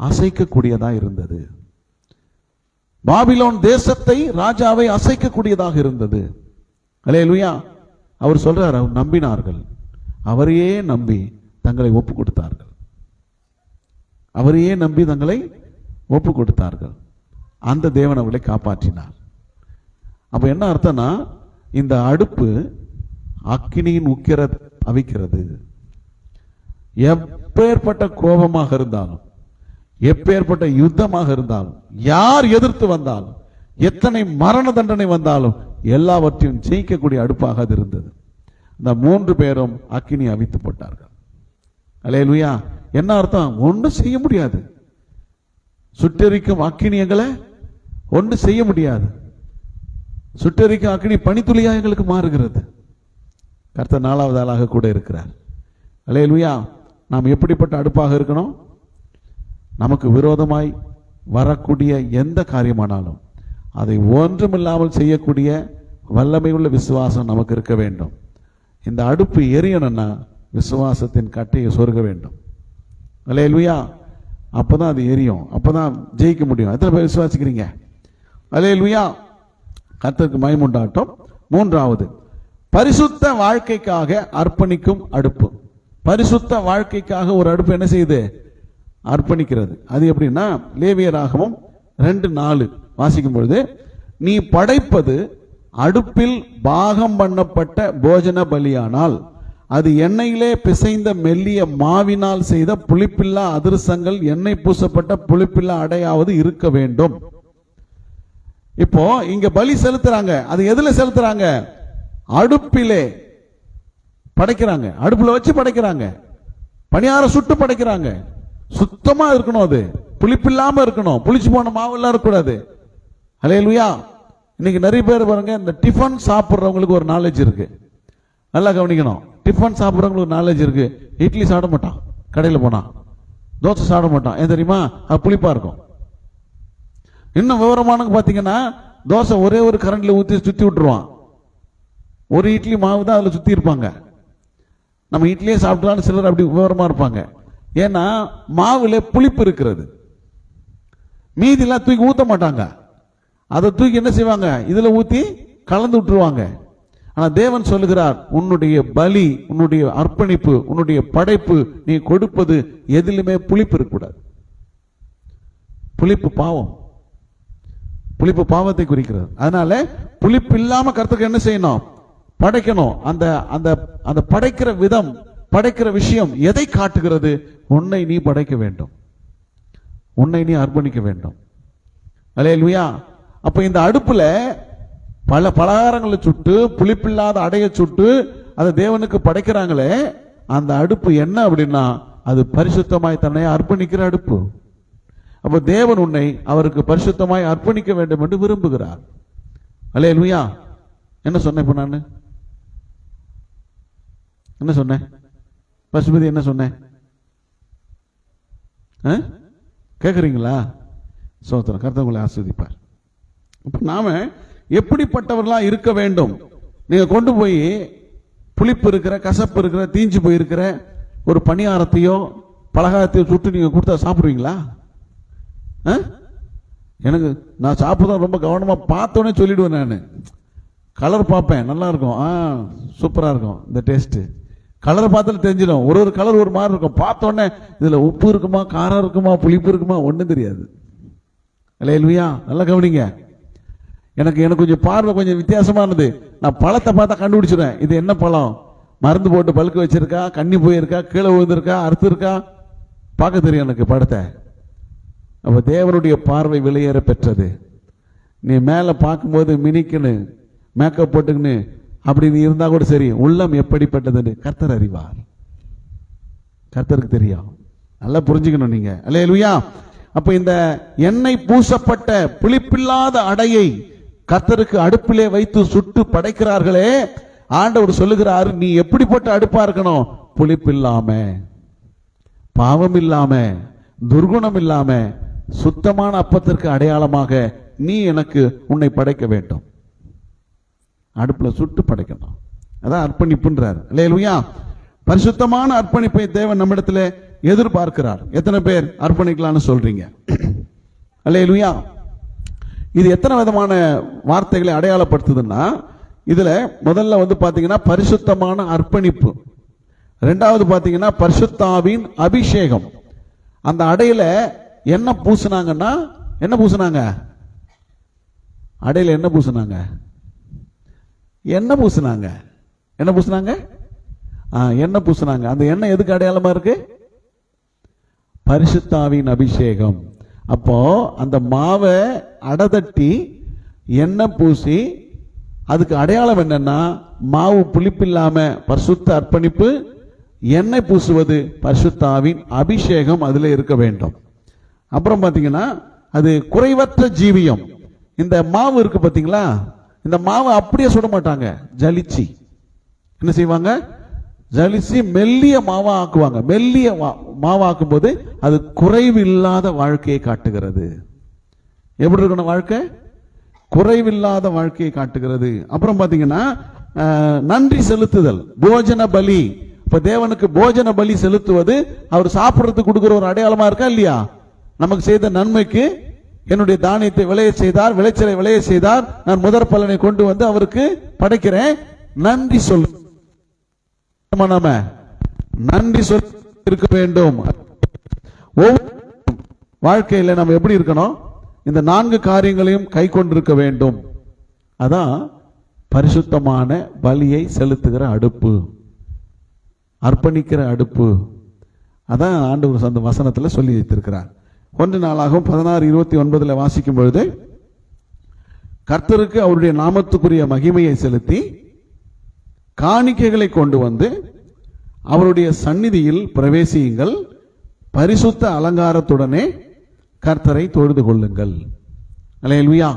Speaker 1: அசைக்கக்கூடியதா இருந்தது. பாபிலோன் தேசத்தை, ராஜாவை அசைக்கக்கூடியதாக இருந்தது. அல்லேலூயா. அவர் சொல்றார், அவர் நம்பினார்கள், அவரையே நம்பி தங்களை ஒப்பு கொடுத்தார்கள். அவரையே நம்பி தங்களை ஒப்பு கொடுத்தார்கள். அந்த தேவன் அவர்களை காப்பாற்றினார். அப்ப என்ன அர்த்தம்னா, இந்த அடுப்பு அக்கினியின் உக்கிர அவிக்கிறது. எப்பேற்பட்ட கோபமாக இருந்தாலும், எப்பேற்பட்ட யுத்தமாக இருந்தாலும், யார் எதிர்த்து வந்தாலும், எத்தனை மரண தண்டனை வந்தாலும் எல்லாவற்றையும் ஜெயிக்கக்கூடிய அடுப்பாக அது இருந்தது. இந்த 3 பேரும் அக்கினி அவித்து போட்டார்கள். அல்லேலூயா. என்ன அர்த்தம்? ஒன்றும் செய்ய முடியாது. சுட்டெரிக்கும் அக்கினி எங்களை ஒன்றும் செய்ய முடியாது. சுட்டெரிக்கும் அக்கினி பனித்துளியா எங்களுக்கு மாறுகிறது. கர்த்தர் 4வது ஆளாக கூட இருக்கிறார். அல்லேலூயா. நாம் எப்படிப்பட்ட அடுப்பாக இருக்கணும்? நமக்கு விரோதமாய் வரக்கூடிய எந்த காரியமானாலும் அதை ஒன்றுமில்லாமல் செய்யக்கூடிய வல்லமை உள்ள விசுவாசம் நமக்கு இருக்க வேண்டும். இந்த அடுப்பு எரியணும்னா விசுவாசத்தின் கட்டையை சொருக வேண்டும். அல்லேலூயா. அப்பதான் அது எரியும், அப்பதான் ஜெயிக்க முடியும். எத்தனை பேர் விசுவாசிக்கிறீங்க? அல்லேலூயா. கர்த்தருக்கு மகிமை உண்டாகட்டும். 3வது, பரிசுத்த வாழ்க்கைக்காக அர்ப்பணிக்கும் அடுப்பு. பரிசுத்த வாழ்க்கைக்காக ஒரு அடுப்பு என்ன செய்யுது? அர்ப்பணிக்கிறது. அது எப்படின்னா, லேவியராகமம் 2:4 வாசிக்கும் பொழுது, நீ படைப்பது அடுப்பில் பாகம் பண்ணப்பட்ட போஜன பலியானால் அது எண்ணெயிலே பிசைந்த மெல்லிய மாவினால் செய்த புளிப்பில்லா அதிரசங்கள், எண்ணெய் பூசப்பட்ட புளிப்பில்லா அடையாவது இருக்க வேண்டும். இப்போ இங்க பலி செலுத்துறாங்க. அது எதுல செலுத்துறாங்க? அடுப்பிலே படைக்கிறாங்க. அடுப்புல வச்சு படைக்கிறாங்க. பணியார சுட்டு படைக்கிறாங்க. சுத்தமா இருக்கணும், அது புளிப்பில்லாம இருக்கணும், புளிச்சு போன மாவு எல்லாம் இருக்கக்கூடாது. அல்லேலூயா. இன்னைக்கு நிறைய பேர் பாருங்க, இந்த டிஃபன் சாப்பிட்றவங்களுக்கு ஒரு நாலேஜ் இருக்கு. நல்லா கவனிக்கணும். டிஃபன் சாப்பிட்றவங்களுக்கு நாலேஜ் இருக்கு. இட்லி சாப்பிட மாட்டான், கடையில் போனா தோசை சாப்பிட மாட்டான். ஏன் தெரியுமா? அது புளிப்பா இருக்கும். இன்னும் விவரமானவங்க பாத்தீங்கன்னா, தோசை ஒரே ஒரு கரண்ட்ல ஊற்றி சுத்தி விட்டுருவான். ஒரு இட்லி மாவு தான் அதுல சுத்தி இருப்பாங்க. நம்ம இட்லியே சாப்பிடலாம்னு சிலர் அப்படி விவரமா இருப்பாங்க. ஏன்னா மாவுல புளிப்பு இருக்கிறது. மீதிலாம் தூக்கி ஊத்த மாட்டாங்க. அதை தூக்கி என்ன செய்வாங்க? இதுல ஊத்தி கலந்து விட்டுருவாங்க. ஆனா தேவன் சொல்லுகிறார், உன்னுடைய பலி, உன்னுடைய அர்ப்பணிப்பு, உன்னுடைய படைப்பு, நீ கொடுப்பது எதிலுமே புளிப்பு இருக்கக்கூடாது. புளிப்பு பாவம். புளிப்பு பாவத்தை குறிக்கிறது. அதனால புளிப்பு இல்லாம கர்த்தருக்கு என்ன செய்யணும்? படைக்கணும். அந்த அந்த அந்த படைக்கிற விதம், படைக்கிற விஷயம் எதை காட்டுகிறது? உன்னை நீ படைக்க வேண்டும், உன்னை நீ அர்ப்பணிக்க வேண்டும். அல்லேலூயா. அப்ப இந்த அடுப்புல பல பலகாரங்களை சுட்டு, புளிப்பில்லாத அடைய சுட்டு அதை தேவனுக்கு படைக்கிறாங்களே, அந்த அடுப்பு என்ன அப்படின்னா அது பரிசுத்தமாய் தன்னை அர்ப்பணிக்கிற அடுப்பு. அப்ப தேவன் உன்னை அவருக்கு பரிசுத்தமாய் அர்ப்பணிக்க வேண்டும் என்று விரும்புகிறார். அல்லேலூயா. என்ன சொன்னேன் இப்ப நான்? என்ன சொன்னேன்? பசுபதி என்ன சொன்னேன்? கேக்குறீங்களா? சோத்திரம். கர்த்தர் உங்களை ஆசீர்வதிப்பார். இப்ப நாம எப்படிப்பட்டவர்களா இருக்க வேண்டும்? நீங்க கொண்டு போய் புளிப்பு இருக்கிற, கசப்பு இருக்கிற, தீஞ்சு போயிருக்கிற ஒரு பணியாரத்தையோ பலகாரத்தையோ சுட்டு நீங்க கொடுத்தா சாப்பிடுவீங்களா? எனக்கு நான் சாப்பிட ரொம்ப கவனமா பார்த்தோன்னே சொல்லிடுவேன். நான் கலர் பார்ப்பேன், நல்லா இருக்கும், சூப்பரா இருக்கும் இந்த டேஸ்ட். கலரை பார்த்தாலும் தெரிஞ்சிடும். ஒரு ஒரு கலர் ஒரு மாதிரி இருக்கும். பார்த்தோன்னே இதுல உப்பு இருக்குமா, காரம் இருக்குமா, புளிப்பு இருக்குமா, ஒன்றும் தெரியாது. அல்லேலூயா. நல்லா கவனிங்க. எனக்கு கொஞ்சம் பார்வை கொஞ்சம் வித்தியாசமானது. நான் பழத்தை பார்த்தா கண்டுபிடிச்சிடுவேன், இது என்ன பழம், மருந்து போட்டு பழுக்க வச்சிருக்கா, கண்ணி போயிருக்கா, கீழே விழுந்திருக்கா, அறுத்து இருக்கா, பார்க்க தெரியும் எனக்கு படத்தை. அப்ப தேவனுடைய பார்வை விலையேற பெற்றது. நீ மேல பார்க்கும்போது மினிக்குன்னு மேக்கப் போட்டுக்குன்னு அப்படி நீ இருந்தா கூட சரி, உள்ளம் எப்படிப்பட்டதுன்னு கர்த்தர் அறிவார். கர்த்தருக்கு தெரியும். நல்லா புரிஞ்சுக்கணும் நீங்க. அல்லேலூயா. அப்ப இந்த எண்ணெய் பூசப்பட்ட புளிப்பில்லாத அடையை கர்த்தருக்கு அடுப்பிலே வைத்து சுட்டு படைக்கிறார்களே, ஆண்டவர் சொல்லுகிறார், நீ எப்படிப்பட்ட அடுப்பா இருக்கணும்? புளிப்பில்லாம, பாவம் இல்லாம, துர்குணம் இல்லாம, சுத்தமான அப்பத்திற்கு அடையாளமாக நீ எனக்கு உன்னை படைக்க வேண்டும். அடுப்புல சுட்டு படைக்கணும். அதான் அர்ப்பணிப்புன்றார். அல்லேலூயா. பரிசுத்தமான அர்ப்பணிப்பை தேவன் நம்மிடத்துல எதிர்பார்க்கிறார். எத்தனை பேர் அர்ப்பணிக்கலாம்னு சொல்றீங்க? அல்லேலூயா. இது எத்தனை விதமான வார்த்தைகளை அடையாளப்படுத்துதுன்னா, இதுல முதல்ல பாத்தீங்கன்னா பரிசுத்தமான அர்ப்பணிப்பு, ரெண்டாவது பாத்தீங்கன்னா பரிசுத்தாவின் அபிஷேகம். அந்த அடையில என்ன பூசினாங்கன்னா, என்ன பூசினாங்க? அடையில என்ன பூசினாங்க? என்ன பூசினாங்க? என்ன பூசினாங்க? என்ன பூசினாங்க? அந்த எண்ணெய் எதுக்கு அடையாளமா இருக்கு? பரிசுத்தாவின் அபிஷேகம். அப்போ அந்த மாவை அடதட்டி எண்ணெய் பூசி, அதுக்கு அடையாளம் என்னன்னா மாவு புளிப்பில்லாம பரிசுத்த அர்ப்பணிப்பு, எண்ணெய் பூசுவது பரிசுத்தாவின் அபிஷேகம் அதுல இருக்க வேண்டும். அப்புறம் பாத்தீங்கன்னா அது குறைவற்ற ஜீவியம். இந்த மாவு இருக்கு பாத்தீங்களா, இந்த மாவை அப்படியே சுட மாட்டாங்க, ஜலிச்சு என்ன செய்வாங்க? ஜலிச்சு மெல்லிய மாவா ஆக்குவாங்க. மெல்லிய மாவாக்கும் போது அது குறைவில்லாத வாழ்க்கையை காட்டுகிறது. எப்படி இருக்கணும் வாழ்க்கை? குறைவில்லாத வாழ்க்கையை காட்டுகிறது. அப்புறம் பாத்தீங்கன்னா நன்றி செலுத்துதல், போஜன பலி. இப்ப தேவனுக்கு போஜன பலி செலுத்துவது அவர் சாப்பிடுறதுக்கு கொடுக்கிற ஒரு அடையாளமா இருக்கா இல்லையா? நமக்கு செய்த நன்மைக்கு என்னுடைய தானியத்தை விளைய செய்தார், விளைச்சலை விளைய செய்தார், நான் முதற் பலனை கொண்டு வந்து அவருக்கு படைக்கிறேன், நன்றி சொல்லு. நம்ம நன்றி சொல்ல இருக்க வேண்டும். வாழ்க்கையில நம்ம எப்படி இருக்கணும்? இந்த 4 காரியங்களையும் கை கொண்டிருக்க வேண்டும். அதான் பரிசுத்தமான பலியை செலுத்துகிற அடுப்பு, அர்ப்பணிக்கிற அடுப்பு. அதான் ஆண்டவர் அந்த வசனத்துல சொல்லி வைத்திருக்கிறார். 1 நாளாகவும் 16:29 வாசிக்கும் பொழுது, கர்த்தருக்கு அவருடைய நாமத்துக்குரிய மகிமையை செலுத்தி காணிக்கைகளை கொண்டு வந்து அவருடைய சந்நிதியில் பிரவேசியுங்கள், பரிசுத்த அலங்காரத்துடனே கர்த்தரை தொழுது கொள்ளுங்கள். அல்லேலூயா.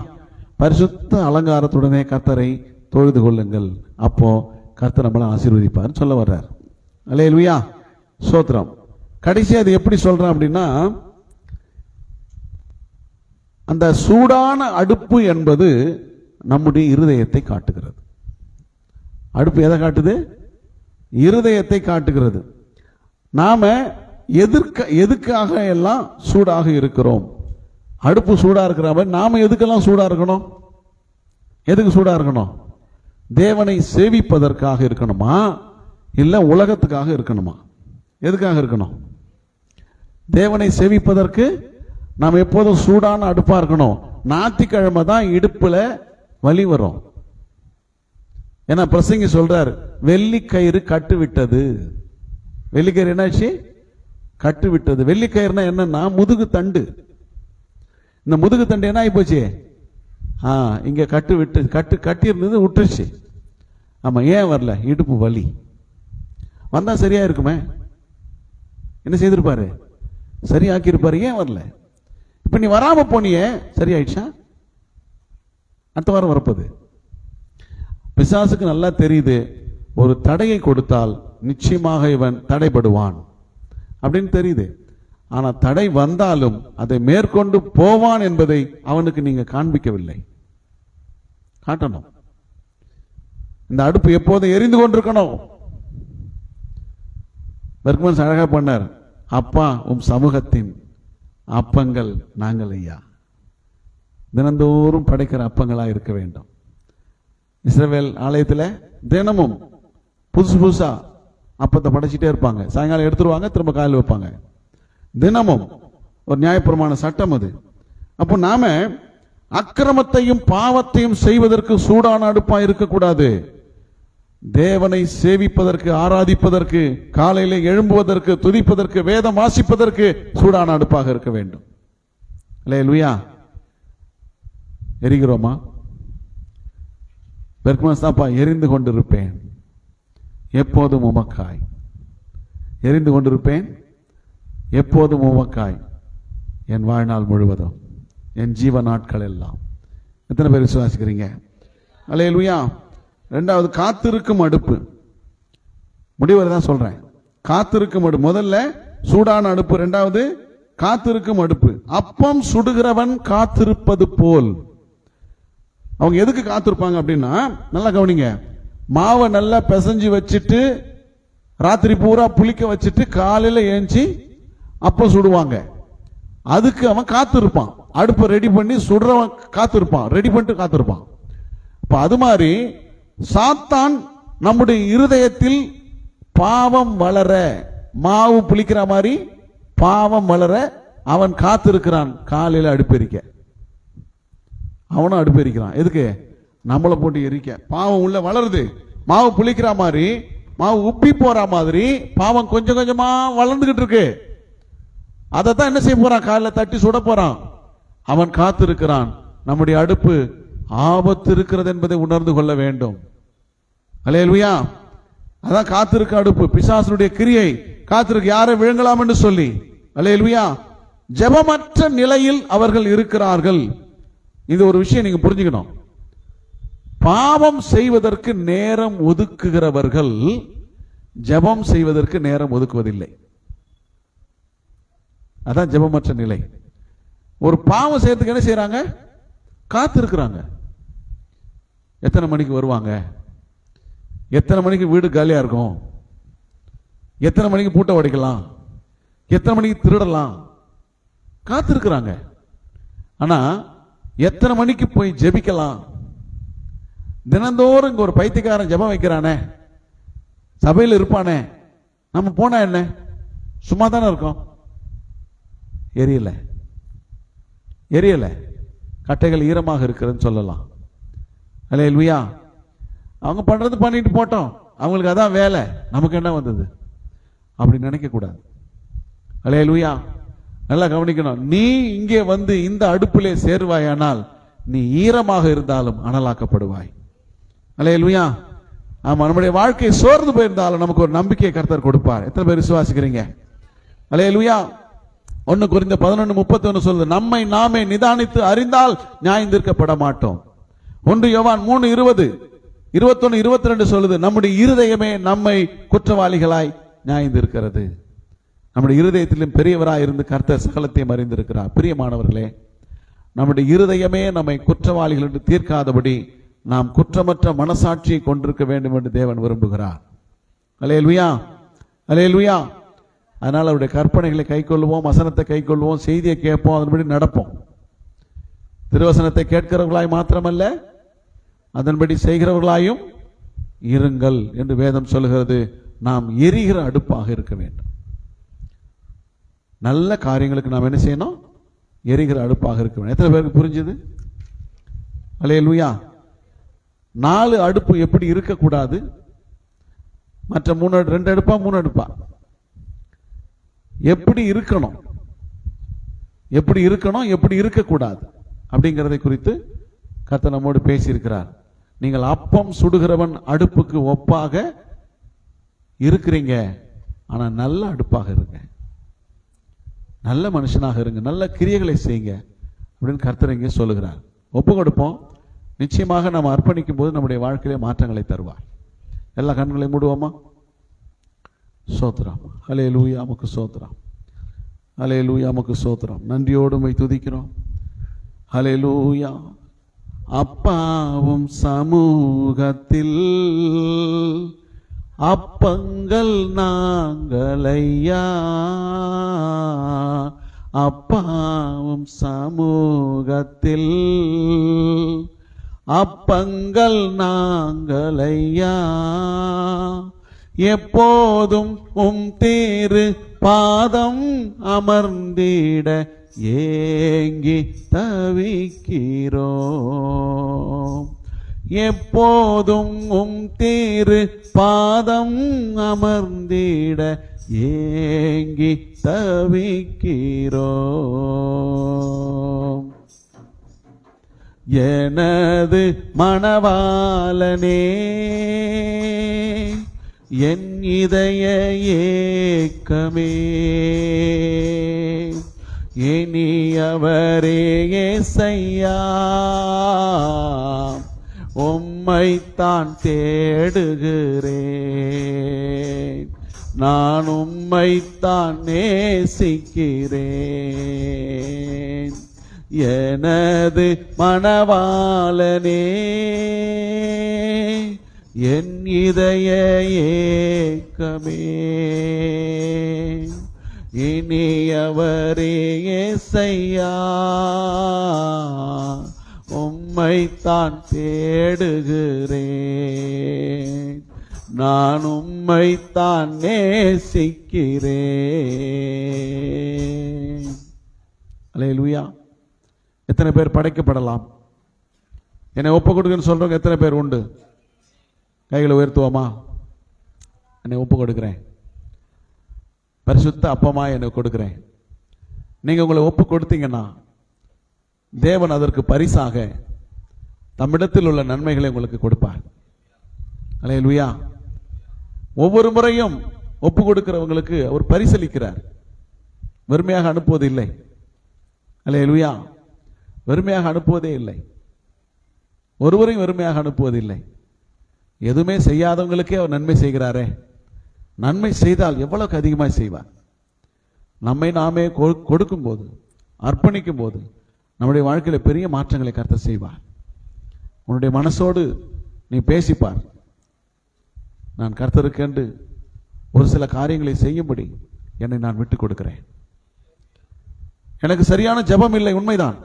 Speaker 1: பரிசுத்த அலங்காரத்துடனே கர்த்தரை தொழுது கொள்ளுங்கள். அப்போ கர்த்தர் நம்மளை ஆசீர்வதிப்பார் சொல்ல வர்றார். அல்லேலூயா. ஸ்தோத்திரம். கடைசி அது எப்படி சொல்றான் அப்படின்னா, அந்த சூடான அடுப்பு என்பது நம்முடைய இருதயத்தை காட்டுகிறது. அடுப்பு எதை காட்டுது? இருதயத்தை காட்டுகிறது. நாம எதுக்காக எல்லாம் சூடாக இருக்கிறோம்? அடுப்பு சூடா இருக்கிற மாதிரி நாம எதுக்கெல்லாம் சூடா இருக்கணும்? எதுக்கு சூடா இருக்கணும்? தேவனை சேவிப்பதற்காக இருக்கணுமா, இல்ல உலகத்துக்காக இருக்கணுமா? எதுக்காக இருக்கணும்? தேவனை சேவிப்பதற்கு நாம் எப்போதும் சூடான அடுப்பா இருக்கணும். ஞாயிற்றுக்கிழமை தான் இடுப்புல வலி வரும். ஏன்னா பிரசங்கி சொல்றாரு, வெள்ளிக்கயிறு கட்டு விட்டது. வெள்ளிக்கயிறு என்னாச்சு? கட்டு விட்டது. வெள்ளிக்கயிறுனா என்னன்னா முதுகு தண்டு. இந்த முதுகு தண்டு என்ன ஆகி போச்சு? இங்க கட்டு விட்டு கட்டி இருந்தது விட்டுருச்சு. ஆமா, ஏன் வரல? இடுப்பு வலி. வந்தா சரியா இருக்குமே, என்ன செய்திருப்பாரு? சரியாக்கி இருப்பாரு. ஏன் வரல? இப்ப நீ வராம போனியே, சரியாயிடுச்சா? அடுத்த வாரம் வரப்போது. பிசாசுக்கு நல்லா தெரியுது, ஒரு தடையை கொடுத்தால் நிச்சயமாக இவன் தடைபடுவான் அப்படின்னு தெரியுது. ஆனா தடை வந்தாலும் அதை மேற்கொண்டு போவான் என்பதை அவனுக்கு நீங்க காண்பிக்கவில்லை. காட்டணும். இந்த அடுப்பு எப்போதும் எரிந்து கொண்டிருக்கணும். பெர்க்மன்ஸ் அழகா பண்ணார், அப்பா உம் சமூகத்தின் அப்பங்கள் நாங்கள் ஐயா. தினந்தோறும் படைக்கிற அப்பங்களா இருக்க வேண்டும். இஸ்ரவேல் ஆலயத்தில் தினமும் புதுசு புதுசா அப்பத்தை படைச்சிட்டே இருப்பாங்க. சாயங்காலம் எடுத்துருவாங்க, திரும்ப காலையில் வைப்பாங்க. தினமும் ஒரு நியாயப்பிரமாண சட்டம் அது. அப்போ நாம அக்கிரமத்தையும் பாவத்தையும் செய்வதற்கு சூடான அடுப்பா இருக்கக்கூடாது. தேவனை சேவிப்பதற்கு, ஆராதிப்பதற்கு, காலையில எழும்புவதற்கு, துதிப்பதற்கு, வேதம் வாசிப்பதற்கு சூடான அடுப்பாக இருக்க வேண்டும். அல்லேலூயா. எரிகிறோமா? பெர்க்மன்ஸ் தான்ப்பா, எரிந்து கொண்டிருப்பேன் எப்போதும் உமக்காய். எரிந்து கொண்டிருப்பேன் எப்போதும் உமக்காய் என் வாழ்நாள் முழுவதும், என் ஜீவ நாட்கள் எல்லாம். எத்தனை பேர் விசுவாசிக்கிறீங்க? அல்லேலூயா. ரெண்டாவது, காத்திருக்கும் அடுப்பு. முடிவரை தான் சொல்றேன். காத்திருக்கும் அடுப்பு. முதல்ல சூடான அடுப்பு, ரெண்டாவது காத்திருக்கும் அடுப்பு. அப்பம் சுடுகிறவன் காத்திருப்பது போல். அவங்க எதுக்கு காத்திருப்பாங்க அப்படின்னா, நல்லா கவனிங்க, மாவை நல்லா பிசைஞ்சு வச்சுட்டு ராத்திரி பூரா புளிக்க வச்சுட்டு காலையில ஏஞ்சி அப்பம் சுடுவாங்க. அதுக்கு அவன் காத்திருப்பான். அடுப்பை ரெடி பண்ணி சுடுறவன் காத்திருப்பான், ரெடி பண்ணிட்டு காத்திருப்பான். இப்ப அது மாதிரி சாத்தான் நம்முடைய இருதயத்தில் பாவம் வளர, மாவு புளிக்கிற மாதிரி பாவம் வளர அவன் காத்திருக்கிறான். காலையில அடுப்பெரிக்க அவனும் அடுப்பெரிக்கிறான். எதுக்கு? நம்மளை போட்டு எரிக்க. பாவம் உள்ள வளருது. மாவு புளிக்கிற மாதிரி, மாவு உப்பி போற மாதிரி பாவம் கொஞ்சம் கொஞ்சமா வளர்ந்துகிட்டு இருக்கு. அதைத்தான் என்ன செய்ய போறான்? காலையில தட்டி சுட போறான். அவன் காத்திருக்கிறான். நம்முடைய அடுப்பு ஆபத்து இருக்கிறது என்பதை உணர்ந்து கொள்ள வேண்டும். அல்லேலூயா. அதான் காத்திருக்க அடுப்பு. பிசாசனுடைய கிரியை காத்திருக்க, யாரை விழுங்கலாம் என்று சொல்லி. அல்லேலூயா. ஜெபமற்ற நிலையில் அவர்கள் இருக்கிறார்கள். இது ஒரு விஷயம் நீங்க புரிஞ்சுக்கணும். பாவம் செய்வதற்கு நேரம் ஒதுக்குகிறவர்கள் ஜெபம் செய்வதற்கு நேரம் ஒதுக்குவதில்லை. அதான் ஜெபமற்ற நிலை. ஒரு பாவம் செய்யறதுக்கு என்ன செய்யறாங்க? காத்திருக்கிறாங்க. எத்தனை மணிக்கு வருவாங்க? எத்தனை மணிக்கு வீடு காலியா இருக்கும்? எத்தனை மணிக்கு பூட்டை உடைக்கலாம்? எத்தனை மணிக்கு திருடலாம்? காத்திருக்கிறாங்க. ஆனா எத்தனை மணிக்கு போய் ஜெபிக்கலாம்? தினந்தோறும் இங்க ஒரு பைத்தியக்காரன் ஜெபம் வைக்கிறானே, சபையில் இருப்பானே, நம்ம போனா என்ன? சும்மா தானே இருக்கோம். எரியல எரியல, கட்டைகள் ஈரமாக இருக்கிறதுன்னு சொல்லலாம். அல்லேலூயா. அவங்க பண்றது பண்ணிட்டு போட்டோம், அவங்களுக்கு அதான் வேலை, நமக்கு என்ன வந்தது அப்படி நினைக்க கூடாது. அல்லேலூயா. நல்லா கவனிக்கணும். நீ இங்கே வந்து இந்த அடுப்பிலே சேருவாயானால் நீ ஈரமாக இருந்தாலும் அனலாக்கப்படுவாய். அல்லேலூயா. ஆமா, நம்முடைய வாழ்க்கை சோர்ந்து போயிருந்தாலும் நமக்கு ஒரு நம்பிக்கையை கர்த்தர் கொடுப்பார். எத்தனை பேர் விசுவாசிக்கிறீங்க? அல்லேலூயா. 1 கொரிந்தியர் 11:31 சொல்லுது, நம்மை நாமே நிதானித்து அறிந்தால் நியாயந்தீர்க்கப்பட மாட்டோம். 1 யோவான் 3:20, 21, 22 சொல்லுது, நம்முடைய இருதயமே நம்மை குற்றவாளிகளாய் நியாயந்தீர்க்கிறது. நம்முடைய இருதயத்திலும் பெரியவராய் இருந்து கர்த்தர் சகலத்தையும் அறிந்திருக்கிறார். பிரியமானவர்களே, நம்முடைய இருதயமே நம்மை குற்றவாளிகள் என்று தீர்க்காதபடி நாம் குற்றமற்ற மனசாட்சியை கொண்டிருக்க வேண்டும் என்று தேவன் விரும்புகிறார். அல்லேலூயா. அல்லேலூயா. அதனால் அவருடைய கற்பனைகளை கை கொள்வோம், வசனத்தை கை கொள்வோம், செய்தியை கேட்போம், அதன்படி நடப்போம். திருவசனத்தை கேட்கிறவர்களாய் மாத்திரமல்ல, அதன்படி செய்கிறவர்களாயும் இருங்கள் என்று வேதம் சொல்கிறது. நாம் எரிகிற அடுப்பாக இருக்க வேண்டும். நல்ல காரியங்களுக்கு நாம் என்ன செய்யணும்? எரிகிற அடுப்பாக இருக்க வேண்டும். எத்தனை பேருக்கு புரிஞ்சுது? அல்லேலூயா. 4 அடுப்பு எப்படி இருக்கக்கூடாது, மற்ற 2 அடுப்பா 3 அடுப்பா எப்படி இருக்கணும், எப்படி இருக்கணும், எப்படி இருக்கக்கூடாது அப்படிங்கிறதை குறித்து கர்த்தர் நம்மோடு பேசியிருக்கிறார். நீங்கள் அப்பம் சுடுகிறவன் அடுப்புக்கு ஒப்பாக இருக்கிறீங்க, ஆனா நல்ல அடுப்பாக இருங்க, நல்ல மனுஷனாக இருங்க, நல்ல கிரியைகளை செய்யுங்க அப்படின்னு கர்த்தர் இங்கே சொல்லுகிறார். ஒப்பு கொடுப்போம். நிச்சயமாக நாம் அர்ப்பணிக்கும் போது நம்முடைய வாழ்க்கையிலே மாற்றங்களை தருவார். எல்லா கண்களையும் மூடுவோமா? சோத்திரம். அல்லேலூயா, உமக்கு சோத்திரம். அல்லேலூயா, உமக்கு சோத்திரம். நன்றியோடு உம்மை துதிக்கிறோம். அல்லேலூயா. அப்பாவும் சமூகத்தில் அப்பங்கள் நாங்களையா, அப்பாவும் சமூகத்தில் அப்பங்கள் நாங்களையா, எப்போதும் திரு பாதம் அமர்ந்திட ஏங்கி தவிக்கிறோம். எப்போதும் திரு பாதம் அமர்ந்திட ஏங்கி தவிக்கிறோம். எனது மணவாளனே, என் இதய ஏக்கமே, இனியவரே ஏசையா, உம்மைத்தான் தேடுகிறேன், நான் உம்மைத்தான் நேசிக்கிறேன். எனது மணவாளனே, என் இதய ஏக்கமே, இனியவரே ஏசையா, உம்மைத்தான் தேடுகிறேன், நான் உம்மைத்தான் நேசிக்கிறேன். அல்லேலூயா. எத்தனை பேர் படைக்கப்படலாம்? என்னை ஒப்பு கொடுக்குன்னு சொல்றவங்க எத்தனை பேர் உண்டு? கைகளை உயர்த்துவோமா? என்னை ஒப்பு கொடுக்கிறேன், பரிசுத்த அப்பமா என்னை கொடுக்கிறேன். நீங்க உங்களை ஒப்பு கொடுத்தீங்கன்னா தேவன் அதற்கு பரிசாக தம்மிடத்தில் உள்ள நன்மைகளை உங்களுக்கு கொடுப்பார். அல்லேலூயா. ஒவ்வொரு முறையும் ஒப்பு கொடுக்கிறவங்களுக்கு அவர் பரிசளிக்கிறார், வெறுமையாக அனுப்புவது இல்லை. அல்லேலூயா. வெறுமையாக அனுப்புவதே இல்லை, ஒருவரையும் வெறுமையாக அனுப்புவதில்லை. எதுவுமே செய்யாதவங்களுக்கே அவர் நன்மை செய்கிறாரே, நன்மை செய்தால் எவ்வளவுக்கு அதிகமாக செய்வார். நம்மை நாமே கொடுக்கும் போது, அர்ப்பணிக்கும் போது நம்முடைய வாழ்க்கையில பெரிய மாற்றங்களை கர்த்தர் செய்வார். உன்னுடைய மனசோடு நீ பேசிப்பார், நான் கர்த்தருக்கென்று ஒரு சில காரியங்களை செய்யும்படி என்னை நான் விட்டுக் கொடுக்கிறேன். எனக்கு சரியான ஜெபம் இல்லை, உண்மைதான்.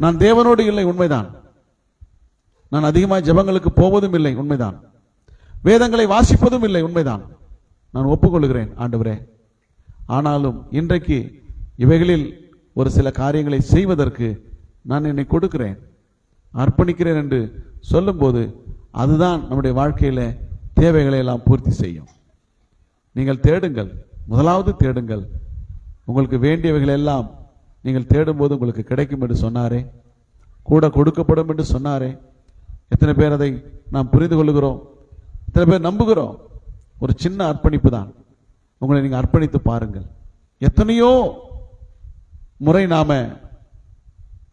Speaker 1: நான் தேவனோடு இல்லை, உண்மைதான். நான் அதிகமாக ஜெபங்களுக்கு போவதும் இல்லை, உண்மைதான். வேதங்களை வாசிப்பதும் இல்லை, உண்மைதான். நான் ஒப்புக்கொள்கிறேன் ஆண்டவரே. ஆனாலும் இன்றைக்கு இவைகளில் ஒரு சில காரியங்களை செய்வதற்கு நான் என்னை கொடுக்கிறேன், அர்ப்பணிக்கிறேன் என்று சொல்லும்போது அதுதான் நம்முடைய வாழ்க்கையில தேவைகளை எல்லாம் பூர்த்தி செய்யும். நீங்கள் தேடுங்கள், முதலாவது தேடுங்கள். உங்களுக்கு வேண்டியவைகள் எல்லாம் நீங்கள் தேடும்போது உங்களுக்கு கிடைக்கும் என்று சொன்னாரே, கூட கொடுக்கப்படும் என்று சொன்னாரே. எத்தனை பேர் அதை நாம் புரிந்து கொள்ளுகிறோம்? எத்தனை பேர் நம்புகிறோம்? ஒரு சின்ன அர்ப்பணிப்பு தான். உங்களை நீங்க அர்ப்பணித்து பாருங்கள். எத்தனையோ முறை நாம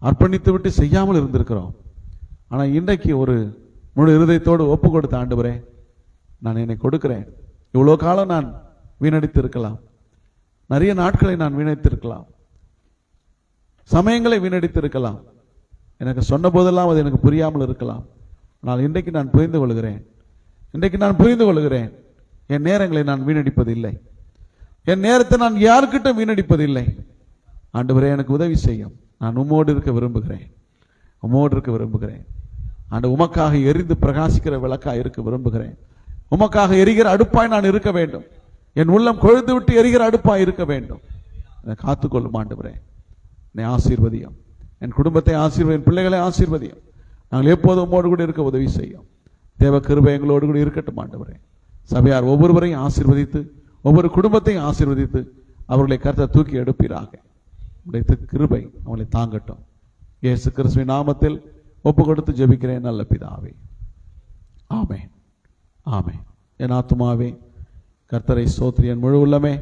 Speaker 1: அர்ப்பணித்து விட்டு செய்யாமல் இருந்திருக்கிறோம். ஆனா இன்றைக்கு ஒரு முழு இருதயத்தோடு ஒப்பு கொடுத்த ஆண்டவரே, நான் என்னை கொடுக்கிறேன். இவ்வளவு காலம் நான் வீணடித்து இருக்கலாம், நிறைய நாட்களை நான் வீணடித்து இருக்கலாம், சமயங்களை வீணடித்து இருக்கலாம், எனக்கு சொன்ன போதெல்லாம் அது எனக்கு புரியாமல் இருக்கலாம். ஆனால் இன்றைக்கு நான் புரிந்து கொள்கிறேன், இன்றைக்கு நான் புரிந்து கொள்கிறேன். என் நேரங்களை நான் வீணடிப்பதில்லை, என் நேரத்தை நான் யாருக்கிட்ட வீணடிப்பதில்லை. ஆண்டவரே எனக்கு உதவி செய்யும். நான் உம்மோடு இருக்க விரும்புகிறேன், உம்மோடு இருக்க விரும்புகிறேன். ஆண்டு உமக்காக எரிந்து பிரகாசிக்கிற விளக்காக இருக்க விரும்புகிறேன். உமக்காக எரிகிற அடுப்பாய் நான் இருக்க வேண்டும். என் உள்ளம் கொழுந்து விட்டு எரிகிற அடுப்பாய் இருக்க வேண்டும். காத்துக்கொள்ளும் ஆண்டவரே. என்னை ஆசீர்வதியும், என் குடும்பத்தை ஆசீர்வதியும், என் பிள்ளைகளை ஆசீர்வதியும். நாங்கள் எப்போதும் உம்மோடு கூட இருக்க உதவி செய்யும். தேவ கிருபை எங்களோடு கூட இருக்கட்டும் ஆண்டவரே. சபையார் ஒவ்வொருவரையும் ஆசீர்வதித்து, ஒவ்வொரு குடும்பத்தையும் ஆசீர்வதித்து, அவர்களை கர்த்தர் தூக்கி எடுப்பீராக. உடைய கிருபை அவங்களை தாங்கட்டும். இயேசு கிறிஸ்துவின் நாமத்தில் ஒப்பு கொடுத்து ஜெபிக்கிறேன் நல்ல பிதாவே, ஆமென், ஆமென். என் ஆத்துமாவே கர்த்தரை ஸ்தோத்திரி, என் முழு உள்ளமே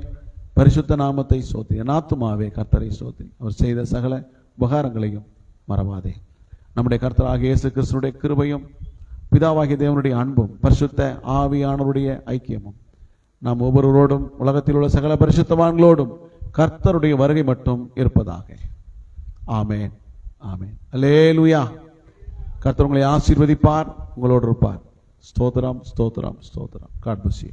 Speaker 1: பரிசுத்த நாமத்தை ஸ்தோத்திரி. என் ஆத்துமாவே கர்த்தரை ஸ்தோத்திரி, அவர் செய்த சகல உபகாரங்களையும் மறவாதே. நம்முடைய கர்த்தராகிய இயேசு கிறிஸ்துவினுடைய கிருபையும், பிதாவாகிய தேவனுடைய அன்பும், பரிசுத்த ஆவியானவருடைய ஐக்கியமும் நாம் ஒவ்வொருவரோடும், உலகத்தில் உள்ள சகல பரிசுத்தவான்களோடும் கர்த்தருடைய வருகை மட்டும் இருப்பதாக. ஆமென், ஆமென். அல்லேலூயா. கர்த்தர் உங்களை ஆசீர்வதிப்பார், உங்களோடு இருப்பார். ஸ்தோத்திரம், ஸ்தோத்திரம், ஸ்தோத்திரம். God bless you.